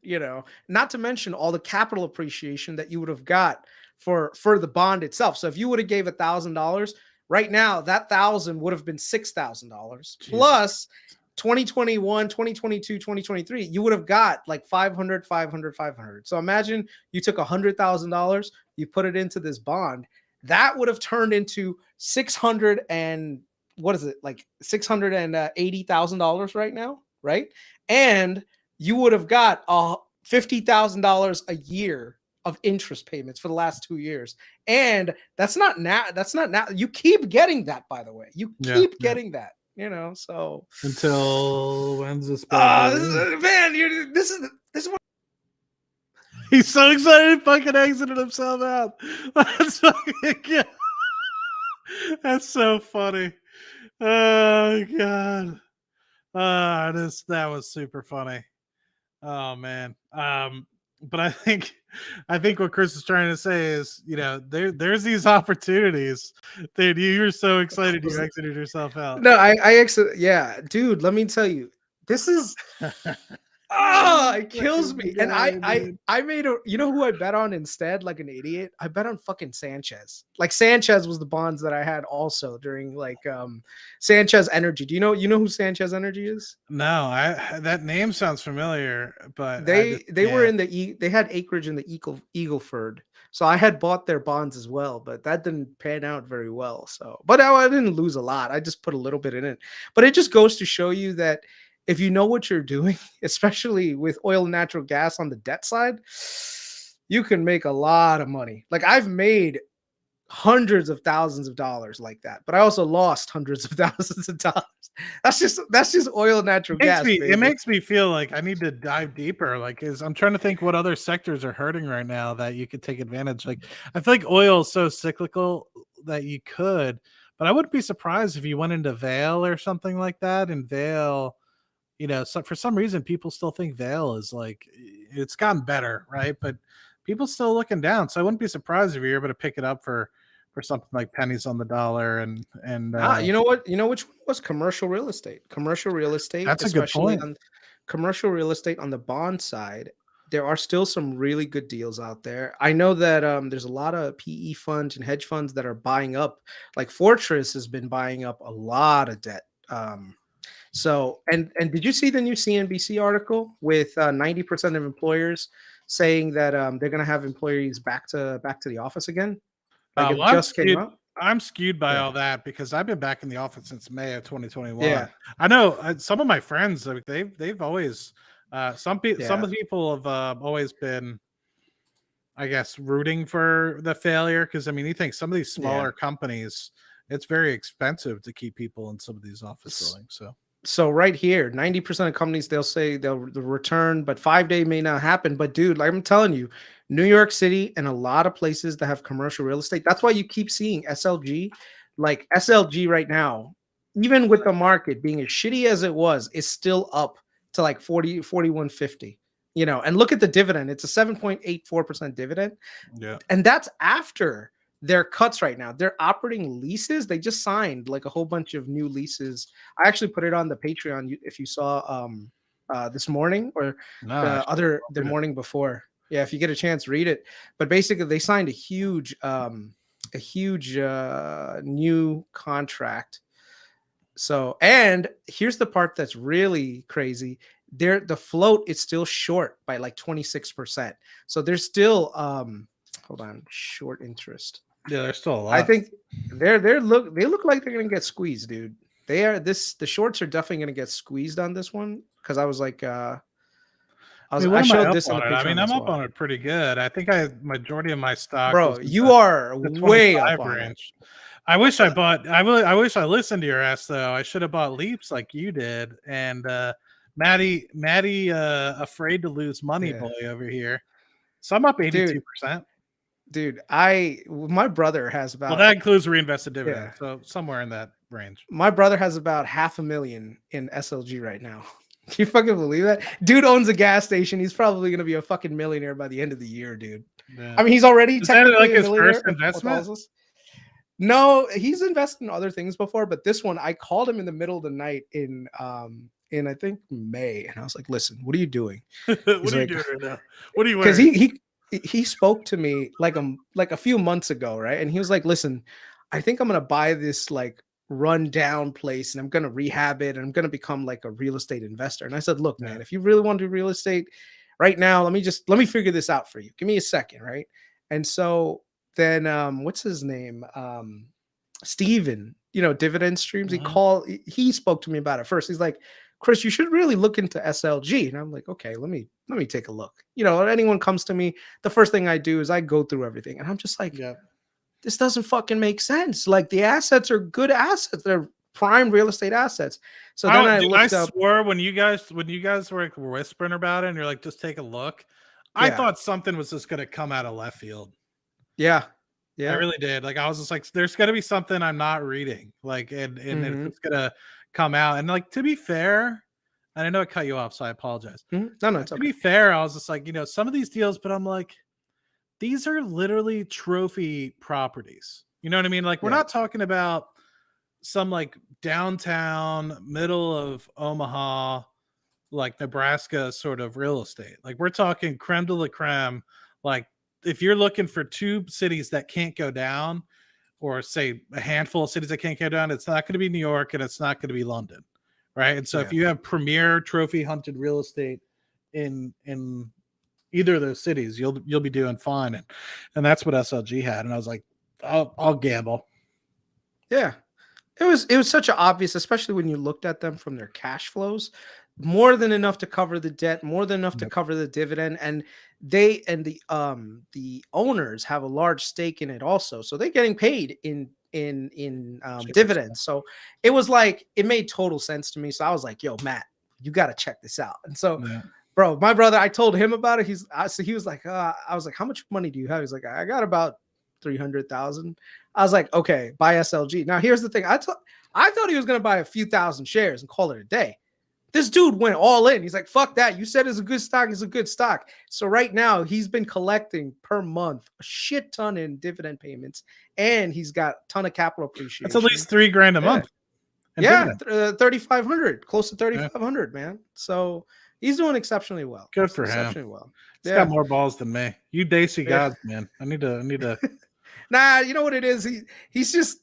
Not to mention all the capital appreciation that you would have got for the bond itself. So if you would have gave $1,000, right now that 1,000 would have been $6,000 Jesus. plus 2021, 2022, 2023, you would have got like 500, 500, 500. So imagine you took $100,000, you put it into this bond, that would have turned into 600 and what is it, like $680,000 right now, right? And you would have got $50,000 a year of interest payments for the last 2 years, and that's not now. That's not now. You keep getting that, by the way. You Yeah. keep getting that. So Until when's this bad boy? man, this is what. He's so excited he fucking exited himself out. That's fucking That's so funny. Oh god. That was super funny. Oh man. But I think what Chris is trying to say is, there's these opportunities. Dude, you were so excited you exited yourself out. No, I exit. Yeah, dude. Let me tell you, this is it kills me. And I made a, who I bet on instead, like an idiot? I bet on fucking Sanchez. Like Sanchez was the bonds that I had also during Sanchez Energy. Do you know who Sanchez Energy is? No, that name sounds familiar, but They were in they had acreage in the Eagleford. So I had bought their bonds as well, but that didn't pan out very well. So, but I didn't lose a lot. I just put a little bit in it. But it just goes to show you that if you know what you're doing, especially with oil and natural gas on the debt side, you can make a lot of money. Like I've made hundreds of thousands of dollars like that, but I also lost hundreds of thousands of dollars. That's just oil and natural gas. It makes me feel like I need to dive deeper. Like, I'm trying to think what other sectors are hurting right now that you could take advantage. Like, I feel like oil is so cyclical that you could, but I wouldn't be surprised if you went into Vail or something like that. And Vail, so for some reason, people still think Vail is like, it's gotten better, right? But people still looking down. So I wouldn't be surprised if you're able to pick it up for something like pennies on the dollar. And you know what? You know which one was commercial real estate? Commercial real estate, that's a good especially point. on commercial real estate on the bond side. There are still some really good deals out there. I know that there's a lot of PE funds and hedge funds that are buying up. Like Fortress has been buying up a lot of debt. So and did you see the new CNBC article with 90% of employers saying that they're going to have employees back to the office again? Like it just came out. I'm skewed by Yeah. all that because I've been back in the office since May of 2021. Yeah. I know some of my friends, like they've always some people have always been, I guess, rooting for the failure because I mean, you think some of these smaller companies, it's very expensive to keep people in some of these office buildings. So right here, 90% of companies, they'll say they'll return, but 5-day may not happen. But dude, like I'm telling you, New York City and a lot of places that have commercial real estate, that's why you keep seeing SLG. Like SLG right now, even with the market being as shitty as it was, is still up to like 41.50. And look at the dividend. It's a 7.84% dividend. Yeah. And that's after their cuts right now. Their operating leases, they just signed like a whole bunch of new leases. I actually put it on the Patreon if you saw this morning or the morning before. Yeah, if you get a chance, read it. But basically they signed a huge new contract. So, and here's the part that's really crazy. The float is still short by like 26%. So there's still hold on, short interest. Yeah, there's still a I lot. think they look like they're gonna get squeezed, dude. The shorts are definitely gonna get squeezed on this one because I was like What I am I showed up this in on the it? I mean, Patreon I'm as up well. on it pretty good. I think majority of my stock Bro, was in you are the way up 25 on it. range. I wish I bought. I wish I listened to your ass though. I should have bought leaps like you did. And Maddie, afraid to lose money Yeah. boy over here. So I'm up 82%. Dude, my brother has Well, about that includes reinvested yeah. dividends, so somewhere in that range. My brother has about $500,000 in SLG right now. Can you fucking believe that? Dude owns a gas station. He's probably gonna be a fucking millionaire by the end of the year, dude. Yeah. I mean, he's already Is that like technically a his millionaire first with all investment? this. No, he's invested in other things before, but this one I called him in the middle of the night in I think May, and I was like, "Listen, what are you doing?" What He's are you like, doing right now? What are you because wearing? he spoke to me like a few months ago, right? And he was like, "Listen, I think I'm gonna buy this like run down place and I'm gonna rehab it and I'm gonna become like a real estate investor." And I said, "Look, Yeah. man, if you really want to do real estate right now, let me figure this out for you. Give me a second, right?" And so then what's his name? Steven, dividend streams. Mhm. He spoke to me about it first. He's like, "Chris, you should really look into SLG." And I'm like, "Okay, let me take a look." Anyone comes to me, the first thing I do is I go through everything. And I'm just like, Yeah. this doesn't fucking make sense. Like the assets are good assets. They're prime real estate assets. So then I Dude, I looked up, swore when you guys were like whispering about it and you're like, just take a look. I yeah, thought something was just gonna come out of left field. yeah, I yeah. really did. Like I was just like, there's gonna be something I'm not reading. Like and it's Mm-hmm. just gonna come out. And like to be fair, and I know I cut you off, so I apologize. Mm-hmm. No, it's To okay. be fair, I was just like, some of these deals, but I'm like, these are literally trophy properties. You know what I mean? Like we're Yeah, not talking about some like downtown middle of Omaha, like Nebraska sort of real estate. Like we're talking creme de la creme. Like if you're looking for two cities that can't go down, or say a handful of cities that can't go down, it's not going to be New York and it's not going to be London, right? And so if yeah. you have premier trophy hunted real estate in either of those cities, you'll be doing fine. And that's what SLG had. And I was like, I'll gamble. Yeah. It was such an obvious, especially when you looked at them from their cash flows, more than enough to cover the debt, more than enough to Yep. cover the dividend, and the owners have a large stake in it also, so they're getting paid in Shares. dividends. So it was like it made total sense to me. So I was like, "Yo, Matt, you got to check this out." And so, Yeah. bro, my brother, I told him about it. So he was like, I was like, "How much money do you have?" He's like, "I got about 300,000." I was like, "Okay, buy SLG." Now here's the thing. I thought he was gonna buy a few thousand shares and call it a day. This dude went all in. He's like, "Fuck that! You said it's a good stock. It's a good stock." So right now he's been collecting per month a shit ton in dividend payments, and he's got a ton of capital That's at appreciation. least $3,000 a Yeah, month in yeah, dividends. 3,500, close to Yeah. 3,500, man. So he's doing exceptionally well. Good for him. Exceptionally well. He's got Yeah. more balls than me. You Daisy Yeah. gods, man. I need to Nah, you know what it is? He's just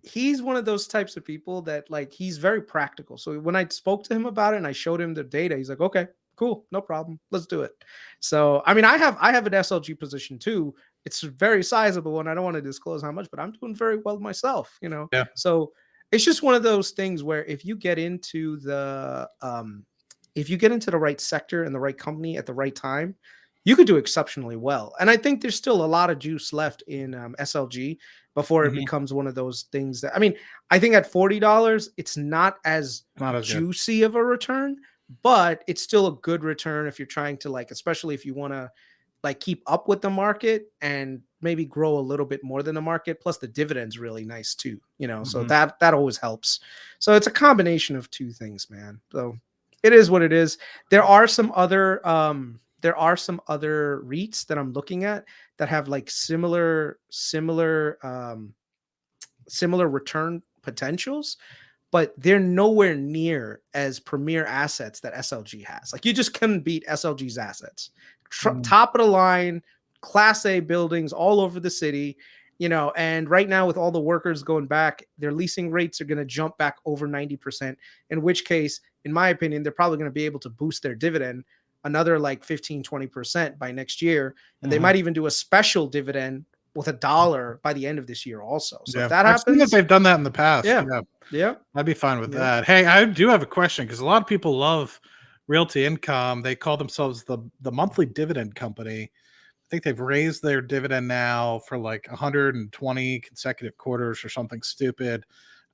he's one of those types of people that like he's very practical. So when I spoke to him about it and I showed him the data, he's like, "Okay, cool, no problem, let's do it." So I mean, I have an SLG position too. It's very sizable, and I don't want to disclose how much, but I'm doing very well myself. yeah. So it's just one of those things where if you get into the right sector and the right company at the right time, you could do exceptionally well. And I think there's still a lot of juice left in SLG before it Mhm. becomes one of those things that, I mean, I think at $40, it's not as Not as good. juicy of a return, but it's still a good return if you're trying to like, especially if you want to like keep up with the market and maybe grow a little bit more than the market. Plus the dividend's really nice too, so Mhm. that always helps. So it's a combination of two things, man. So it is what it is. There are some other REITs that I'm looking at that have like similar return potentials, but they're nowhere near as premier assets that SLG has. Like you just couldn't beat SLG's assets. Mhm. Top of the line, class A buildings all over the city. And right now with all the workers going back, their leasing rates are going to jump back over 90%, in which case, in my opinion, they're probably going to be able to boost their dividend another like 15-20% by next year. And they might even do a special dividend with $1 by the end of this year also. So if that I've seen that happens, they've done that in the past. yeah, I'd be fine with that. Hey, I do have a question because a lot of people love Realty Income. They call themselves the monthly dividend company. I think they've raised their dividend now for like 120 consecutive quarters or something stupid.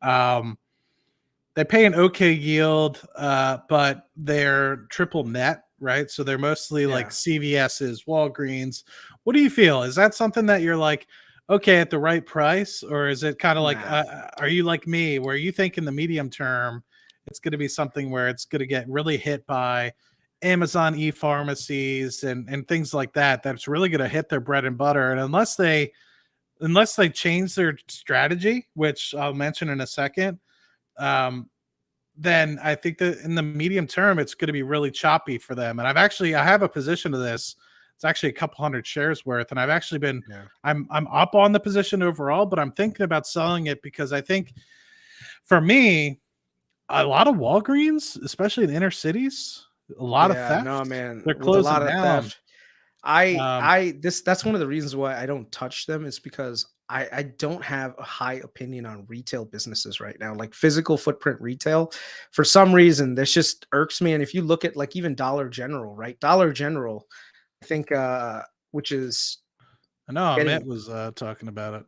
They pay an okay yield, but they're triple net, right? So they're mostly like CVS's, Walgreens. What do you feel? Is that something that you're like, okay, at the right price? Or is it kind of like, are you like me, where you think in the medium term, it's going to be something where it's going to get really hit by Amazon e-pharmacies and things like that, that's really going to hit their bread and butter. And unless they change their strategy, which I'll mention in a second, then I think that in the medium term, it's going to be really choppy for them. And I have a position of this. It's actually a couple hundred shares worth. And I've actually been, I'm up on the position overall, but I'm thinking about selling it because I think for me, a lot of Walgreens, especially in inner cities, a lot of theft. No, man, They're with closing a lot of down. theft. That's one of the reasons why I don't touch them, is because I don't have a high opinion on retail businesses right now, like physical footprint retail. For some reason, this just irks me. And if you look at like even Dollar General, right? Dollar General, I think, which is, I know Amit was talking about it.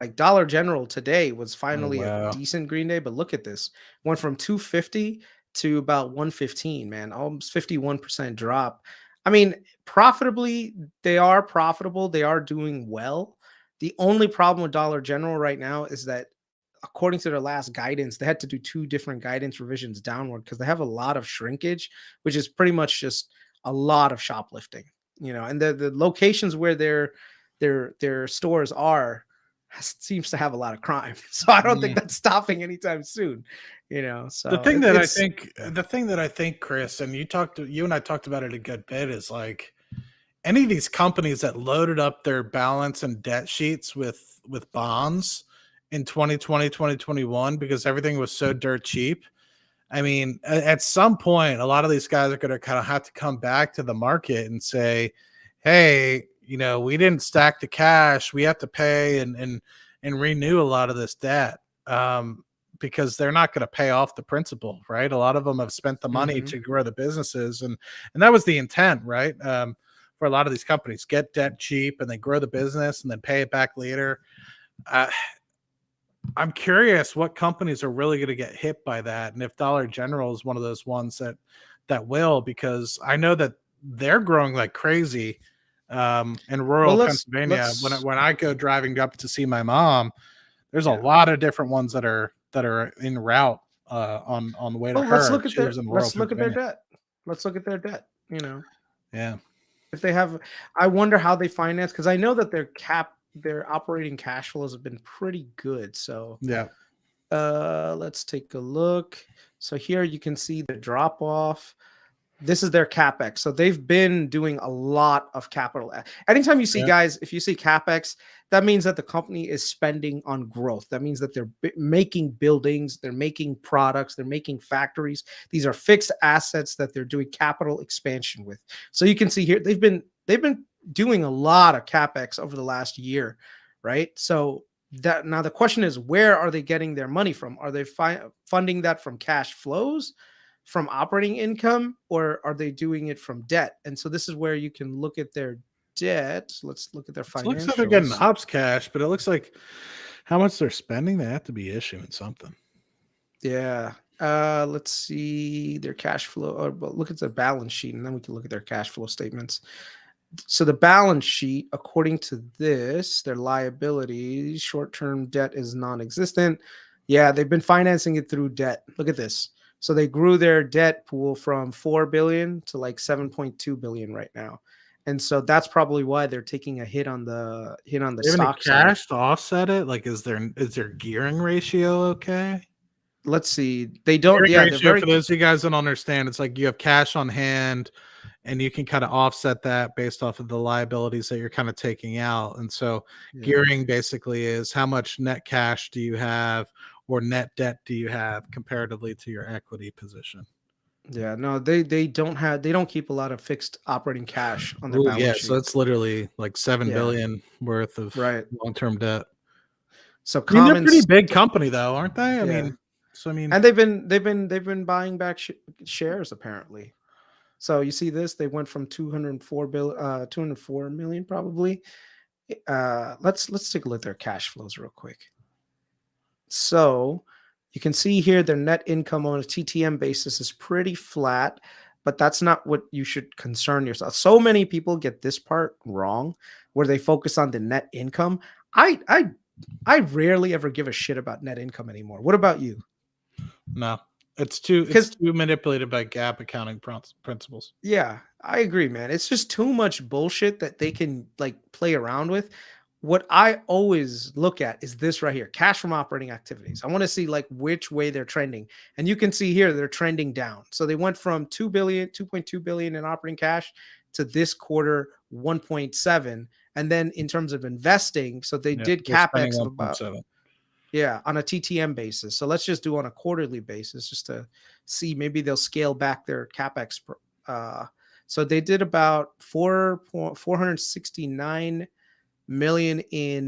like Dollar General today was finally a decent green day, but look at this. Went from 250 to about 115, man. Almost 51% drop. I mean, profitably, they are profitable. They are doing well. The only problem with Dollar General right now is that according to their last guidance, they had to do 2 different guidance revisions downward because they have a lot of shrinkage, which is pretty much just a lot of shoplifting, and the locations where their stores are seems to have a lot of crime. So I don't think that's stopping anytime soon. So the thing that I think, Chris, and you and I talked about it a good bit, is like any of these companies that loaded up their balance and debt sheets with bonds in 2020, 2021, because everything was so dirt cheap. I mean, at some point, a lot of these guys are going to kind of have to come back to the market and say, hey, we didn't stack the cash. We have to pay and renew a lot of this debt, because they're not going to pay off the principal, right? A lot of them have spent the money to grow the businesses, and that was the intent, right? For a lot of these companies, get debt cheap and they grow the business and then pay it back later. I'm curious what companies are really going to get hit by that, and if Dollar General is one of those ones that will, because I know that they're growing like crazy. In rural Pennsylvania, when I go driving up to see my mom, there's a lot of different ones that are en route on the way to her. Let's look at their debt. Let's look at their debt. Yeah. If they have, I wonder how they finance, because I know that their operating cash flows have been pretty good. So let's take a look. So here you can see the drop off. This is their CapEx. So they've been doing a lot of capital. Anytime you see guys, if you see CapEx, that means that the company is spending on growth. That means that they're making buildings, they're making products, they're making factories. These are fixed assets that they're doing capital expansion with. So you can see here, they've been doing a lot of CapEx over the last year, right? So that now the question is, where are they getting their money from? Are they funding that from cash flows, from operating income, or are they doing it from debt? And so this is where you can look at their debt. Let's look at their financials. It looks like they're getting ops cash, but it looks like how much they're spending, they have to be issuing something. Yeah. Let's see their cash flow, or look at the balance sheet, and then we can look at their cash flow statements. So the balance sheet, according to this, their liabilities, short-term debt is non-existent. Yeah, they've been financing it through debt. Look at this. So they grew their debt pool from 4 billion to like 7.2 billion right now. And so that's probably why they're taking a hit on the stock side. Cash to offset it? Like, is their gearing ratio okay? Let's see. They don't. Gearing ratio, for those of you guys don't understand, it's like you have cash on hand and you can kind of offset that based off of the liabilities that you're kind of taking out. And so Yeah. gearing basically is how much net cash do you have or net debt do you have comparatively to your equity position. Yeah, no, they don't keep a lot of fixed operating cash on their Oh yeah, balance so sheet. it's literally like 7 Yeah, billion worth of right. long-term debt. So I mean, they're a common pretty big st- company though, aren't they? I yeah. mean, so I mean, And they've been buying back shares apparently. So you see this, they went from 204 million probably. Let's take a look at their cash flows real quick. So you can see here their net income on a TTM basis is pretty flat, but that's not what you should concern yourself. So many people get this part wrong where they focus on the net income. I I I rarely ever give a shit about net income anymore. What about you? no. It's Because too manipulated by GAAP accounting principles. yeah, I agree, man. It's just too much bullshit that they can like play around with. What I always look at is this right here, cash from operating activities. I want to see like which way they're trending. And you can see here they're trending down. So they went from 2.2 billion in operating cash to this quarter 1.7. And then in terms of investing, so they Yeah, did they're spending capex of about 1.7. yeah, on a TTM basis. So let's just do on a quarterly basis just to see maybe they'll scale back their capex. Uh, so they did about 469 million in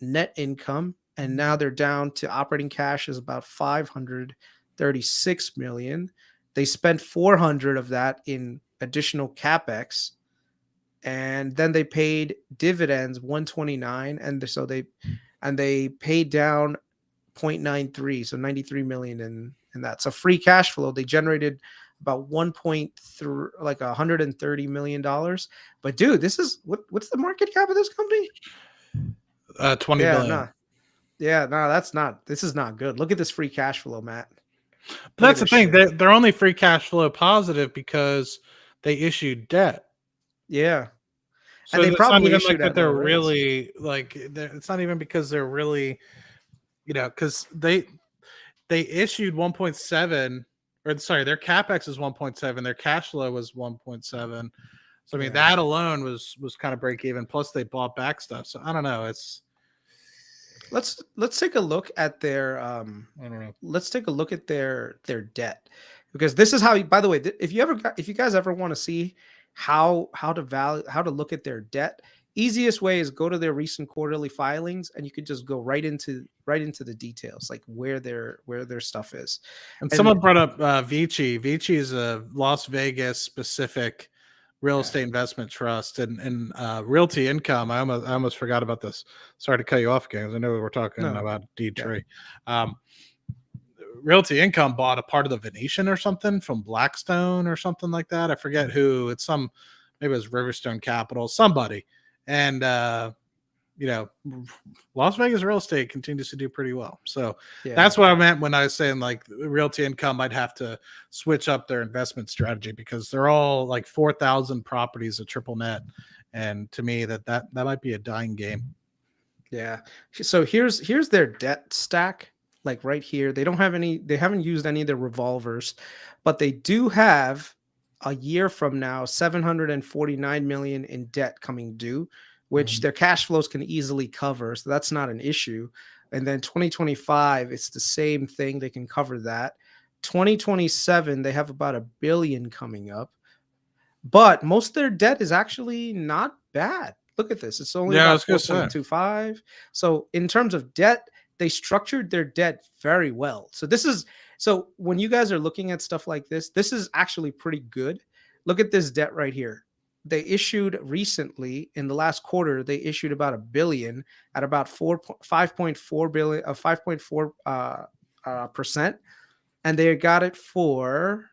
net income, and now they're down to operating cash is about 536 million. They spent 400 of that in additional capex, and then they paid dividends 129, and they paid down 0.93, so 93 million in that. So free cash flow, they generated about 1.3 like 130 million dollars. But dude, this is what's the market cap of this company? 20 Yeah, billion. no. Yeah, no, that's not this is not good. Look at this free cash flow, Matt. But Look at that's the this thing. shit. They're only free cash flow positive because they issued debt. Yeah. And So they it's not probably even like issued that at low they're rates. really like it's not even because they're really, because they issued 1.7, or sorry, their capex is 1.7, their cash flow was 1.7. So I mean Yeah. that alone was kind of break even. Plus they bought back stuff. So I don't know. It's Let's take a look at their I don't know. let's take a look at their debt, because this is how by the way, if you guys ever want to see how to look at their debt, easiest way is go to their recent quarterly filings, and you could just go right into the details, like where their stuff is. And And someone brought up Vici. Vici is a Las Vegas specific real yeah, estate investment trust and realty income. I almost forgot about this. Sorry to cut you off, guys. I know we were talking no, about yeah, D3. Um, realty income bought a part of the Venetian or something from Blackstone or something like that. I forget who. It's some, maybe it was Riverstone Capital, somebody. And you know, Las Vegas real estate continues to do pretty well. So yeah. that's what I meant when I was saying like realty income might have to switch up their investment strategy because they're all like 4,000 properties at triple net. And to me, that might be a dying game. Yeah. So here's their debt stack. Like right here, they haven't used any of their revolvers, but they do have a year from now 749 million in debt coming due, which Mhm. their cash flows can easily cover. So that's not an issue. And then 2025, it's the same thing. They can cover that. 2027, they have about a billion coming up, but most of their debt is actually not bad. Look at this. It's only Yeah, I about was gonna say. 4.25. So in terms of debt, they structured their debt very well. So when you guys are looking at stuff like this is actually pretty good. Look at this debt right here. They issued recently in the last quarter, they issued about a billion at about 5.4 billion of 5.4 percent, and they got it for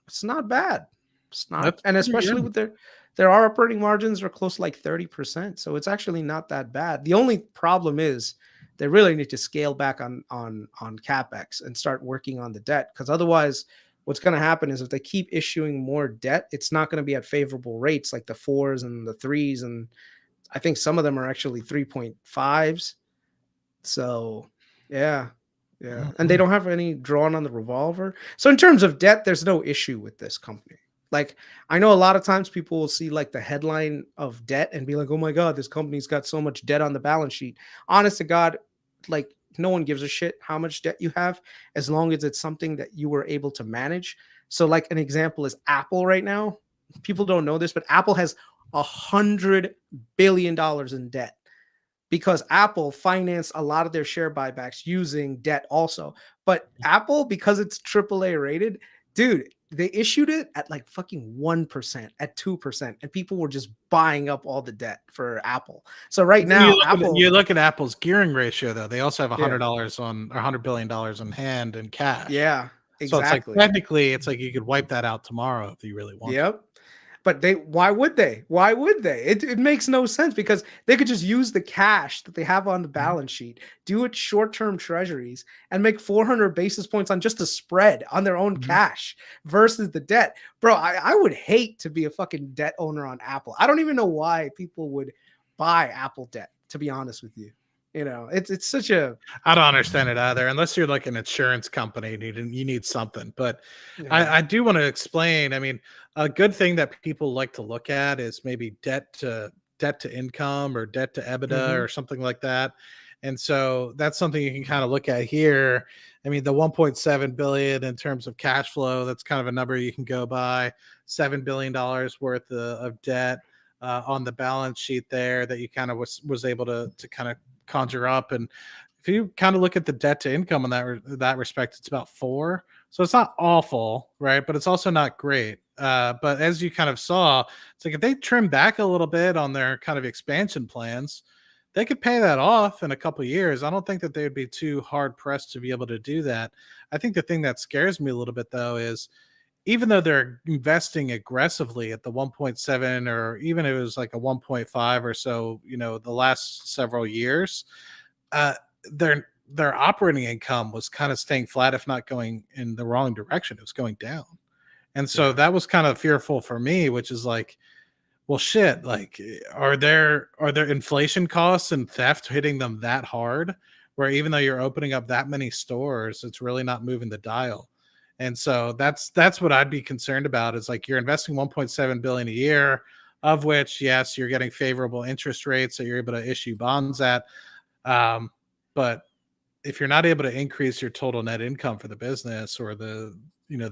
it's not bad. It's not, That's and pretty especially good. with their operating margins are close to like 30%. So it's actually not that bad. The only problem is they really need to scale back on capex and start working on the debt, because otherwise what's going to happen is if they keep issuing more debt, it's not going to be at favorable rates like the fours and the threes, and I think some of them are actually 3.5s. So yeah. Yeah. And they Mhm. don't have any drawn on the revolver. So in terms of debt, there's no issue with this company. Like, I know a lot of times people will see like the headline of debt and be like, oh my God, this company's got so much debt on the balance sheet. Honest to God, like no one gives a shit how much debt you have as long as it's something that you were able to manage. So, like, an example is Apple right now. People don't know this, but Apple has $100 billion in debt because Apple financed a lot of their share buybacks using debt also. But Apple, because it's AAA rated, dude, they issued it at like fucking 1%, at 2%, and people were just buying up all the debt for Apple. So right But then you now, look at Apple, you look at Apple's gearing ratio though. They also have yeah, $100 on or $100 billion in hand in cash. yeah, So it's like exactly. technically, it's like you could wipe that out tomorrow if you really want to. Yep. But they, why would they? Why would they? It makes no sense because they could just use the cash that they have on the Mhm. balance sheet, do it short-term treasuries, and make 400 basis points on just a spread on their own Mhm. cash versus the debt. Bro, I would hate to be a fucking debt owner on Apple. I don't even know why people would buy Apple debt, to be honest with you. You know, it's such a, I don't understand it either, unless you're like an insurance company and you need something. But yeah. I do want to explain. I mean, a good thing that people like to look at is maybe debt to income or debt to EBITDA Hmm. or something like that. And so that's something you can kind of look at here. I mean, the 1.7 billion in terms of cash flow, that's kind of a number you can go by. $7 billion worth of debt on the balance sheet there that you kind of was able to kind of conjure up. And if you kind of look at the debt to income in that respect, it's about 4. So it's not awful, right? But it's also not great. But as you kind of saw, it's like if they trim back a little bit on their kind of expansion plans, they could pay that off in a couple of years. I don't think that they would be too hard pressed to be able to do that. I think the thing that scares me a little bit though is even though they're investing aggressively at the 1.7 or even if it was like a 1.5 or so, the last several years, uh, their operating income was kind of staying flat, if not going in the wrong direction. It was going down. And so Yeah. that was kind of fearful for me, which is like, well, shit, like are there inflation costs and theft hitting them that hard where even though you're opening up that many stores, it's really not moving the dial. And so that's what I'd be concerned about is like you're investing 1.7 billion a year, of which yes, you're getting favorable interest rates that you're able to issue bonds at. Um, but if you're not able to increase your total net income for the business or the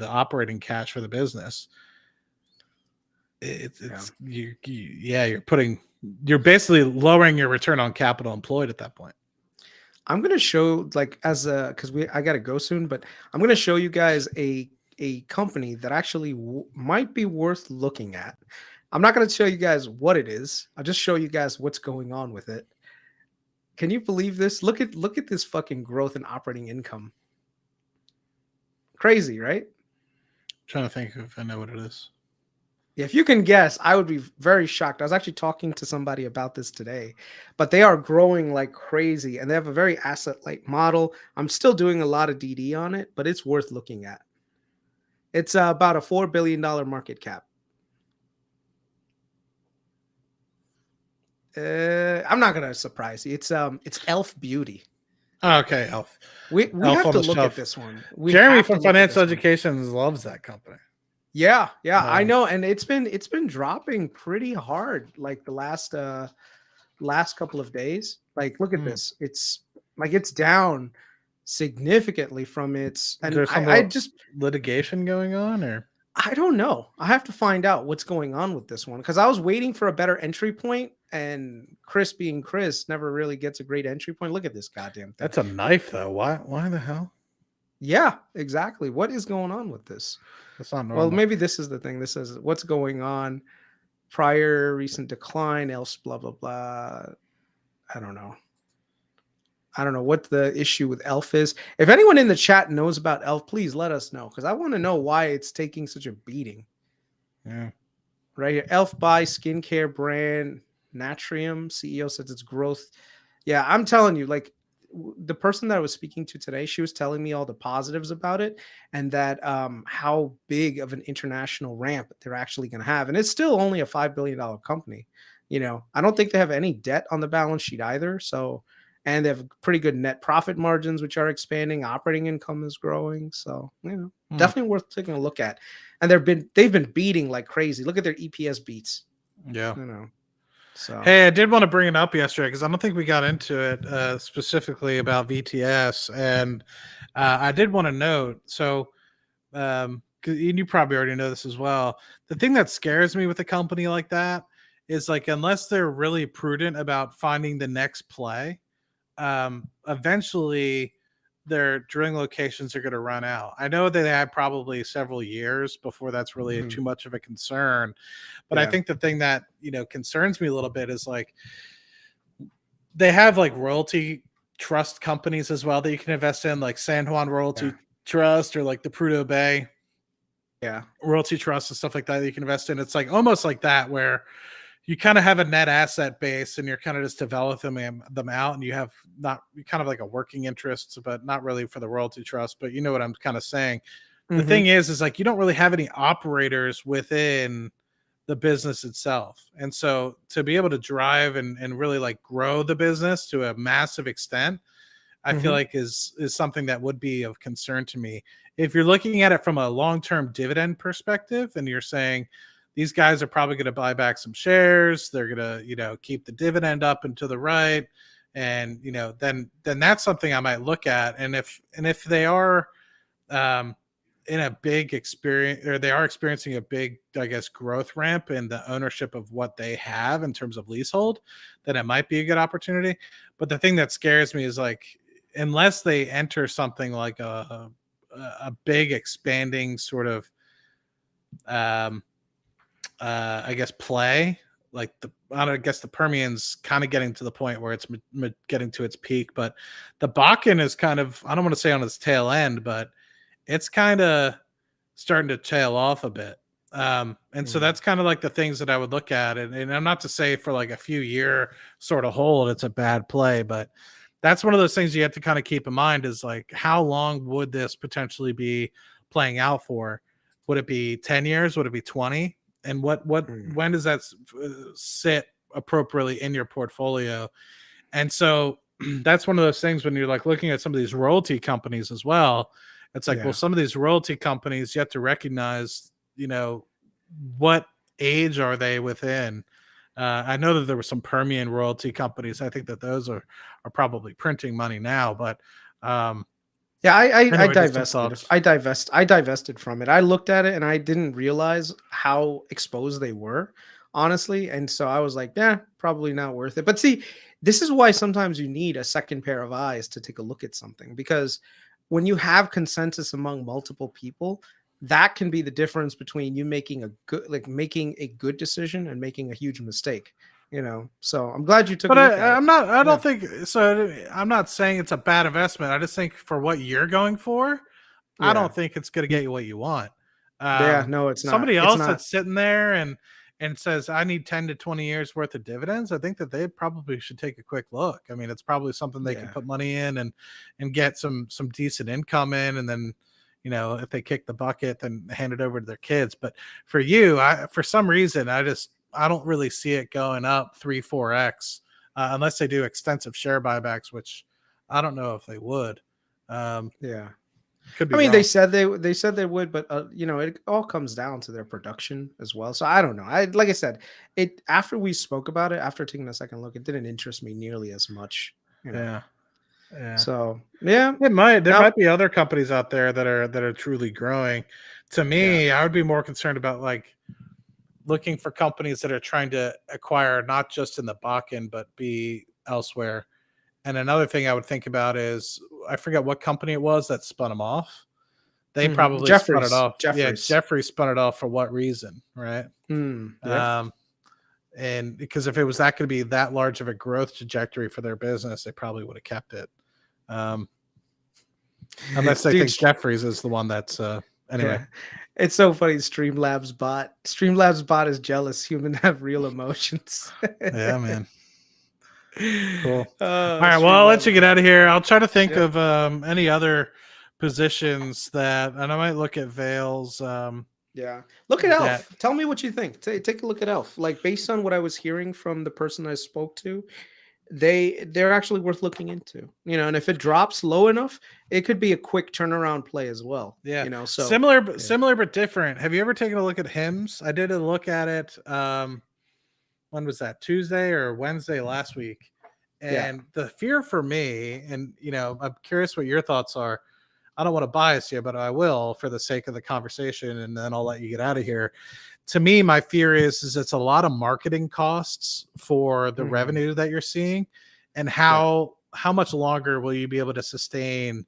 operating cash for the business, Yeah. it's yeah, you're basically lowering your return on capital employed at that point. I'm gonna show, like, as a, because we I gotta go soon, but I'm gonna show you guys a company that actually might be worth looking at. I'm not gonna show you guys what it is. I'll just show you guys what's going on with it. Can you believe this? Look at this fucking growth in operating income. Crazy, right? Trying to think if I know what it is. If you can guess, I would be very shocked. I was actually talking to somebody about this today, but they are growing like crazy and they have a very asset light model. I'm still doing a lot of DD on it, but it's worth looking at. It's about a $4 billion market cap. I'm not gonna surprise you. It's Elf Beauty. Oh, okay, Elf. We Elf have on to the look at shelf. this one. We Jeremy have to from look at Financial this one. Education loves that company. Yeah, yeah, I Uh, know, and it's been dropping pretty hard like the last couple of days. Like, look at hmm. this. It's like it's down significantly from its, Is and there I some just, litigation going on, or I don't know. I have to find out what's going on with this one because I was waiting for a better entry point, and Chris, being Chris, never really gets a great entry point. Look at this goddamn thing. that's a knife though? Why the hell? Yeah, exactly. What is going on with this? That's not Well, normal. maybe this is the thing. This is what's going on. Prior recent decline, else blah blah blah. I don't know. I don't know what the issue with Elf is. If anyone in the chat knows about Elf, please let us know because I want to know why it's taking such a beating. Yeah. Right here, Elf buy skincare brand Natrium CEO says its growth. Yeah, I'm telling you, like, the person that I was speaking to today, she was telling me all the positives about it and that how big of an international ramp they're actually going to have, and it's still only a $5 billion company. I don't think they have any debt on the balance sheet either, so and they have pretty good net profit margins, which are expanding. Operating income is growing, so definitely worth taking a look at. And they've been beating like crazy. Look at their EPS beats. Yeah. So Hey, I did want to bring it up yesterday because I don't think we got into it specifically about VTS, and I did want to note. So, and you probably already know this as well. The thing that scares me with a company like that is like unless they're really prudent about finding the next play, eventually their drilling locations are going to run out. I know they had probably several years before that's really too much of a concern, but I think the thing that concerns me a little bit is like they have like royalty trust companies as well that you can invest in, like San Juan Royalty Trust or like the Prudhoe Bay Royalty Trust and stuff like that you can invest in. It's like almost like that where you kind of have a net asset base and you're kind of just developing them out, and you have kind of like a working interest, but not really for the royalty trust. But you know what I'm kind of saying. The thing is like you don't really have any operators within the business itself. And so to be able to drive and really like grow the business to a massive extent, I feel like is something that would be of concern to me. If you're looking at it from a long-term dividend perspective and you're saying these guys are probably going to buy back some shares, they're going to, keep the dividend up and to the right. And, then that's something I might look at. And if they are, in a big experience, or they are experiencing a big, I guess, growth ramp in the ownership of what they have in terms of leasehold, then it might be a good opportunity. But the thing that scares me is like, unless they enter something like a big expanding sort of, I guess play, like I guess the Permian's kind of getting to the point where it's getting to its peak, but the Bakken is kind of, I don't want to say on its tail end, but it's kind of starting to tail off a bit. And so that's kind of like the things that I would look at. And I'm not to say for like a few year sort of hold, it's a bad play, but that's one of those things you have to kind of keep in mind is like, how long would this potentially be playing out for? Would it be 10 years? Would it be 20? And when does that sit appropriately in your portfolio? And so that's one of those things when you're like looking at some of these royalty companies as well. It's like, well, some of these royalty companies, you have to recognize, what age are they within? I know that there were some Permian royalty companies. I think that those are probably printing money now, but I anyway, divested. I divested from it. I looked at it and I didn't realize how exposed they were, honestly. And so I was like, yeah, probably not worth it. But see, this is why sometimes you need a second pair of eyes to take a look at something, because when you have consensus among multiple people, that can be the difference between you making a good decision and making a huge mistake. So I'm glad you took. But a look at it. I'm not. I don't think so. I'm not saying it's a bad investment. I just think for what you're going for, I don't think it's going to get you what you want. No, it's not. Somebody else that's sitting there and says I need 10 to 20 years worth of dividends, I think that they probably should take a quick look. I mean, it's probably something they can put money in and get some decent income in, and then if they kick the bucket, then hand it over to their kids. But for you, for some reason, I don't really see it going up 3-4x unless they do extensive share buybacks, which I don't know if they would. Could be wrong. They said they would, but it all comes down to their production as well. So I don't know. Like I said, after we spoke about it, after taking a second look, it didn't interest me nearly as much. Yeah. So there might be other companies out there that are truly growing. To me, I would be more concerned about like looking for companies that are trying to acquire not just in the Bakken but be elsewhere. And another thing I would think about is I forget what company it was that spun them off. They probably spun it off. Yeah, Jeffrey spun it off for what reason, right? And because if it was that going to be that large of a growth trajectory for their business, they probably would have kept it. Unless they think Jeffries is the one that's anyway. Yeah. It's so funny. Streamlabs bot is jealous. Humans have real emotions. Yeah, man. Cool. All right, well, I'll let you get out of here. I'll try to think of any other positions and I might look at Vale's. Look at Elf. Tell me what you think. Take a look at Elf. Like based on what I was hearing from the person I spoke to, they're actually worth looking into, and if it drops low enough, it could be a quick turnaround play as well. Yeah. So yeah, Similar but different. Have you ever taken a look at hymns? I did a look at it. When was that? Tuesday or Wednesday last week? yeah, And the fear for me, and I'm curious what your thoughts are. I don't want to bias you, but I will for the sake of the conversation, and then I'll let you get out of here. To me, my fear is it's a lot of marketing costs for the hmm revenue that you're seeing, and yeah, how much longer will you be able to sustain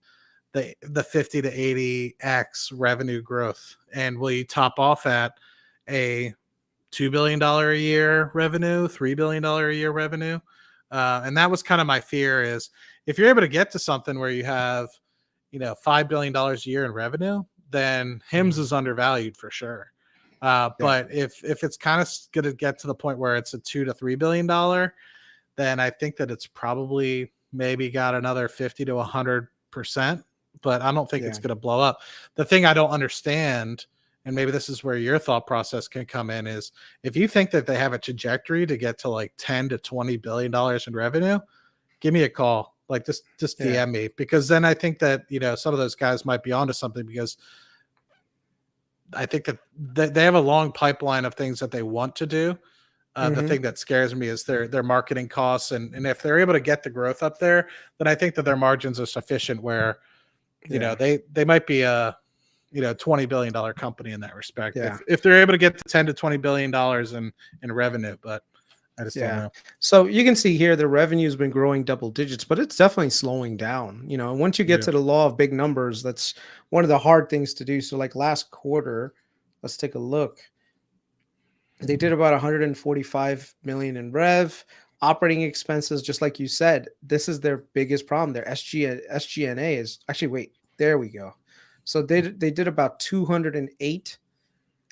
the 50 to 80x revenue growth, and will you top off at a $2 billion a year revenue, $3 billion a year revenue? And that was kind of my fear, is if you're able to get to something where you have $5 billion a year in revenue, then Hims hmm is undervalued for sure. yeah, But if it's kind of going to get to the point where it's a $2 to $3 billion, then I think that it's probably maybe got another 50 to 100%. But I don't think it's yeah, going to blow up. The thing I don't understand, and maybe this is where your thought process can come in, is if you think that they have a trajectory to get to like 10 to $20 billion in revenue, give me a call. Like just yeah, DM me, because then I think that some of those guys might be onto something, because I think that they have a long pipeline of things that they want to do. The hmm thing that scares me is their marketing costs, and if they're able to get the growth up there, then I think that their margins are sufficient where yeah, they might be a $20 billion company in that respect, yeah, if they're able to get to $10 to $20 billion in revenue. But I just don't yeah. know. So you can see here the revenue's been growing double digits, but it's definitely slowing down. And once you get Yeah. to the law of big numbers, that's one of the hard things to do. So like last quarter, let's take a look. They did about 145 million in rev. Operating expenses, just like you said, this is their biggest problem. Their SGNA is actually, wait, there we go. So they did about 208,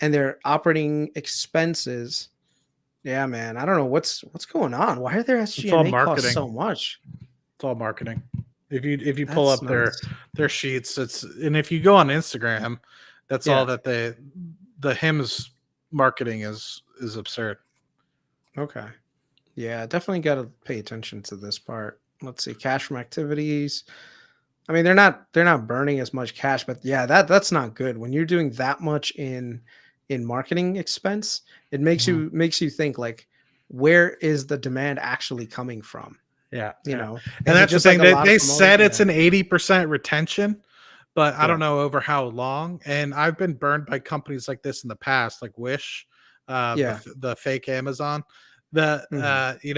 and their operating expenses. Yeah, man, I don't know what's going on. Why are their It's all SGNA costs marketing. so much? It's all marketing. If you pull That's up nuts. their sheets, and if you go on Instagram, that's all Yeah. that the Hims marketing is absurd. Okay. Yeah, definitely got to pay attention to this part. Let's see, cash from activities. I mean, they're not burning as much cash, but yeah, that's not good. When you're doing that much in marketing expense, it Mhm. makes you think like, where is the demand actually coming from? Yeah, yeah. And Is it that's the just like thing. a lot of They promoting? said it's Yeah, an 80% retention, but I yeah, don't know over how long. And I've been burned by companies like this in the past, like Wish, yeah, the fake Amazon. The hmm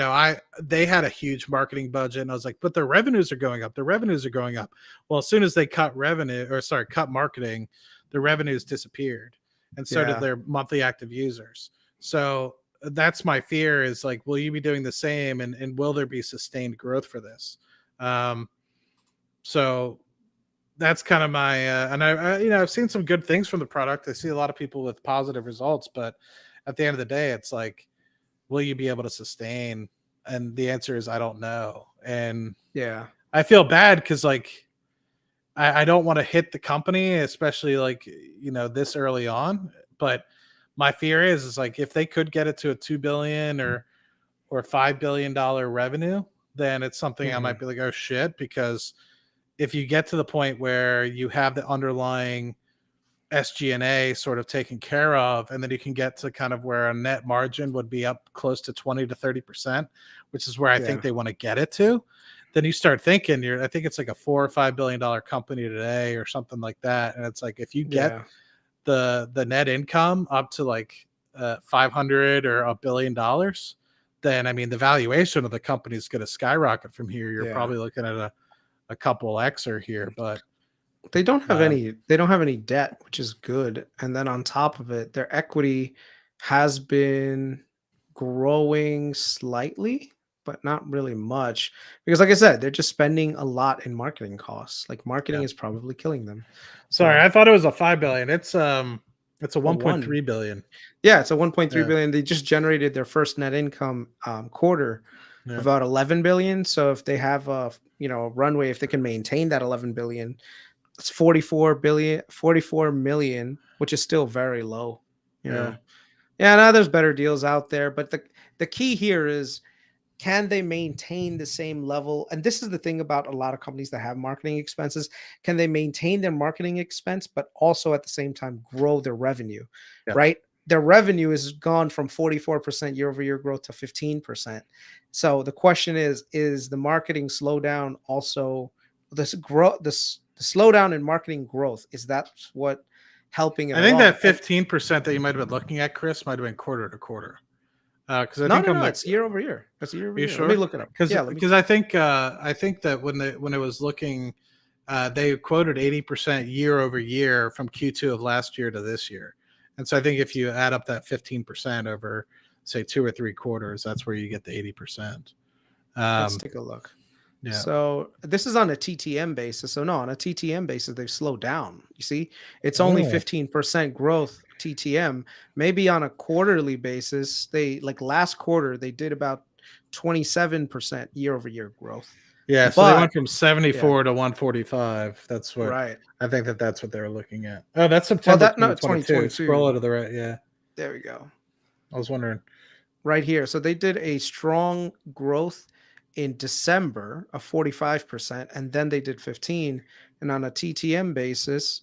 I they had a huge marketing budget, and I was like, but their revenues are going up. Their revenues are going up. Well, as soon as they cut marketing, the revenues disappeared, and so did yeah, their monthly active users. So that's my fear, is like, will you be doing the same, and will there be sustained growth for this? Um, so that's kind of my and I've seen some good things from the product. I see a lot of people with positive results, but at the end of the day, it's like, will you be able to sustain? And the answer is I don't know. And yeah, I feel bad because like I don't want to hit the company, especially like this early on. But my fear is like, if they could get it to a 2 billion or $5 billion revenue, then it's something I hmm might be like, oh shit. Because if you get to the point where you have the underlying SG&A sort of taken care of, and then you can get to kind of where a net margin would be up close to 20 to 30%, which is where I think yeah, they want to get it to. Then you start thinking I think it's like a $4 or $5 billion company today or something like that. And it's like, if you get yeah, the net income up to like 500 or $1 billion, then I mean the valuation of the company is going to skyrocket from here. You're yeah. probably looking at a couple Xer here, but uh, They don't have any debt, which is good. And then on top of it, their equity has been growing slightly, but not really much. Because like I said, they're just spending a lot in marketing costs. Like marketing yeah. is probably killing them. Sorry, So I thought it was a 5 billion. It's a a 1.3 one. billion. Yeah, it's a 1.3 Yeah, billion. They just generated their first net income quarter yeah, of about 11 billion. So if they have a runway, if they can maintain that 11 billion, it's 44 million, which is still very low. you yeah. know. Yeah, now there's better deals out there, but the key here is can they maintain the same level? And this is the thing about a lot of companies that have marketing expenses. Can they maintain their marketing expense, but also at the same time grow their revenue, Yep. right? Their revenue has gone from 44% year over year growth to 15%. So the question is the marketing slowdown also this growth, the slowdown in marketing growth, is that what helping it I think along? that 15% that you might have been looking at, Chris, might have been quarter to quarter. Because I No, think no, I'm no. the. It's year over year. That's year over Are you year. Let me sure? look it up. Because Yeah, let me. I think that when it was looking, they quoted 80% year over year from Q2 of last year to this year, and so I think if you add up that 15% over, say, 2 or 3 quarters, that's where you get the 80%. Let's take a look. Yeah. So this is on a TTM basis. So no, on a TTM basis, they've slowed down. You see, it's only Oh. 15% growth TTM. Maybe on a quarterly basis, they like last quarter they did about 27% year over year growth. Yeah. So they But went from yeah, 74 to 145. That's what right. I think that's what they're looking at. Oh, that's Well, September that no 2022. Scroll 2022. to the right. Yeah. There we go. I was wondering. Right here. So they did a strong growth in December of 45%, and then they did 15. And on a TTM basis,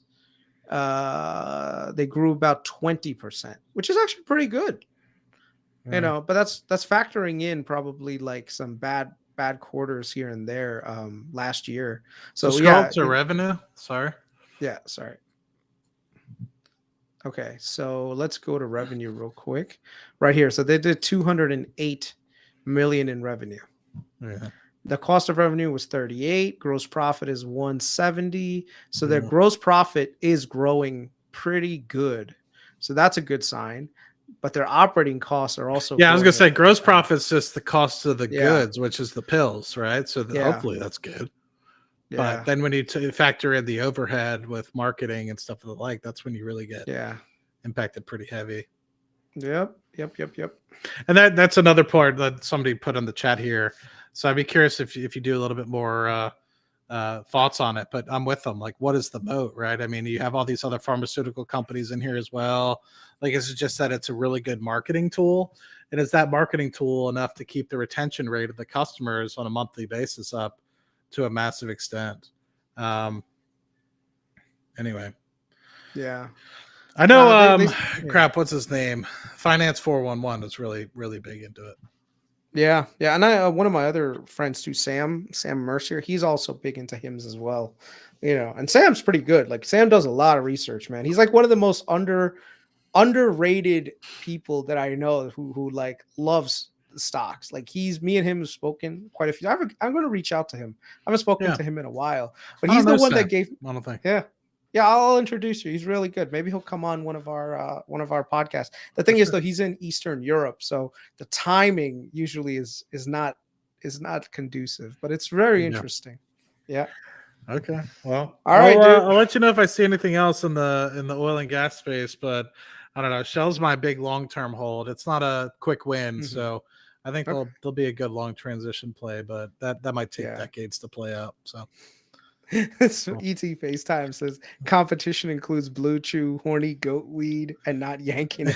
they grew about 20%, which is actually pretty good. You Yeah. know, but that's factoring in probably like some bad quarters here and there last year. So So scroll yeah, to revenue. Sorry. yeah, sorry. Okay, so let's go to revenue real quick. Right here. So they did 208 million in revenue. Yeah. The cost of revenue was 38, gross profit is 170. So their Yeah. gross profit is growing pretty good. So that's a good sign. But their operating costs are also Yeah, I was gonna growing at say the same gross time. profit's just the cost of the Yeah, goods, which is the pills, right? So yeah, hopefully that's good. But yeah, then when you factor in the overhead with marketing and stuff of the like, that's when you really get yeah. impacted pretty heavy. Yep. And that's another part that somebody put in the chat here. So I'd be curious if you do a little bit more thoughts on it. But I'm with them. Like, what is the moat, right? I mean, you have all these other pharmaceutical companies in here as well. Like, is it just that it's a really good marketing tool? And is that marketing tool enough to keep the retention rate of the customers on a monthly basis up to a massive extent? Anyway, Yeah. I know. Yeah. Crap. What's his name? Finance 411 is really big into it. Yeah, yeah, and I one of my other friends too, Sam Mercier, he's also big into hymns as well, you know. And Sam's pretty good. Like Sam does a lot of research, man. He's like one of the most underrated people that I know who like loves the stocks. Like me and him have spoken quite a few. I'm going to reach out to him. I haven't spoken Yeah, to him in a while, but I don't he's the know one that Sam. gave. I don't think. Yeah, yeah, I'll introduce you. He's really good. Maybe he'll come on one of our podcasts. The thing For is sure. though, he's in Eastern Europe, so the timing usually is not conducive, but it's very Yeah. interesting. Yeah. Okay. Well, All right, dude. I'll let you know if I see anything else in the oil and gas space, but I don't know. Shell's my big long term hold. It's not a quick win, Mhm. so I think Okay. there'll be a good long transition play, but that might take Yeah. decades to play out. So So cool. ET FaceTime says competition includes blue chew, horny goat weed, and not yanking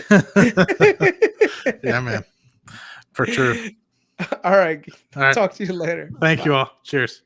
Yeah, man, for true. it. All right. All right. Talk to you later. Thank you Bye. all. Cheers.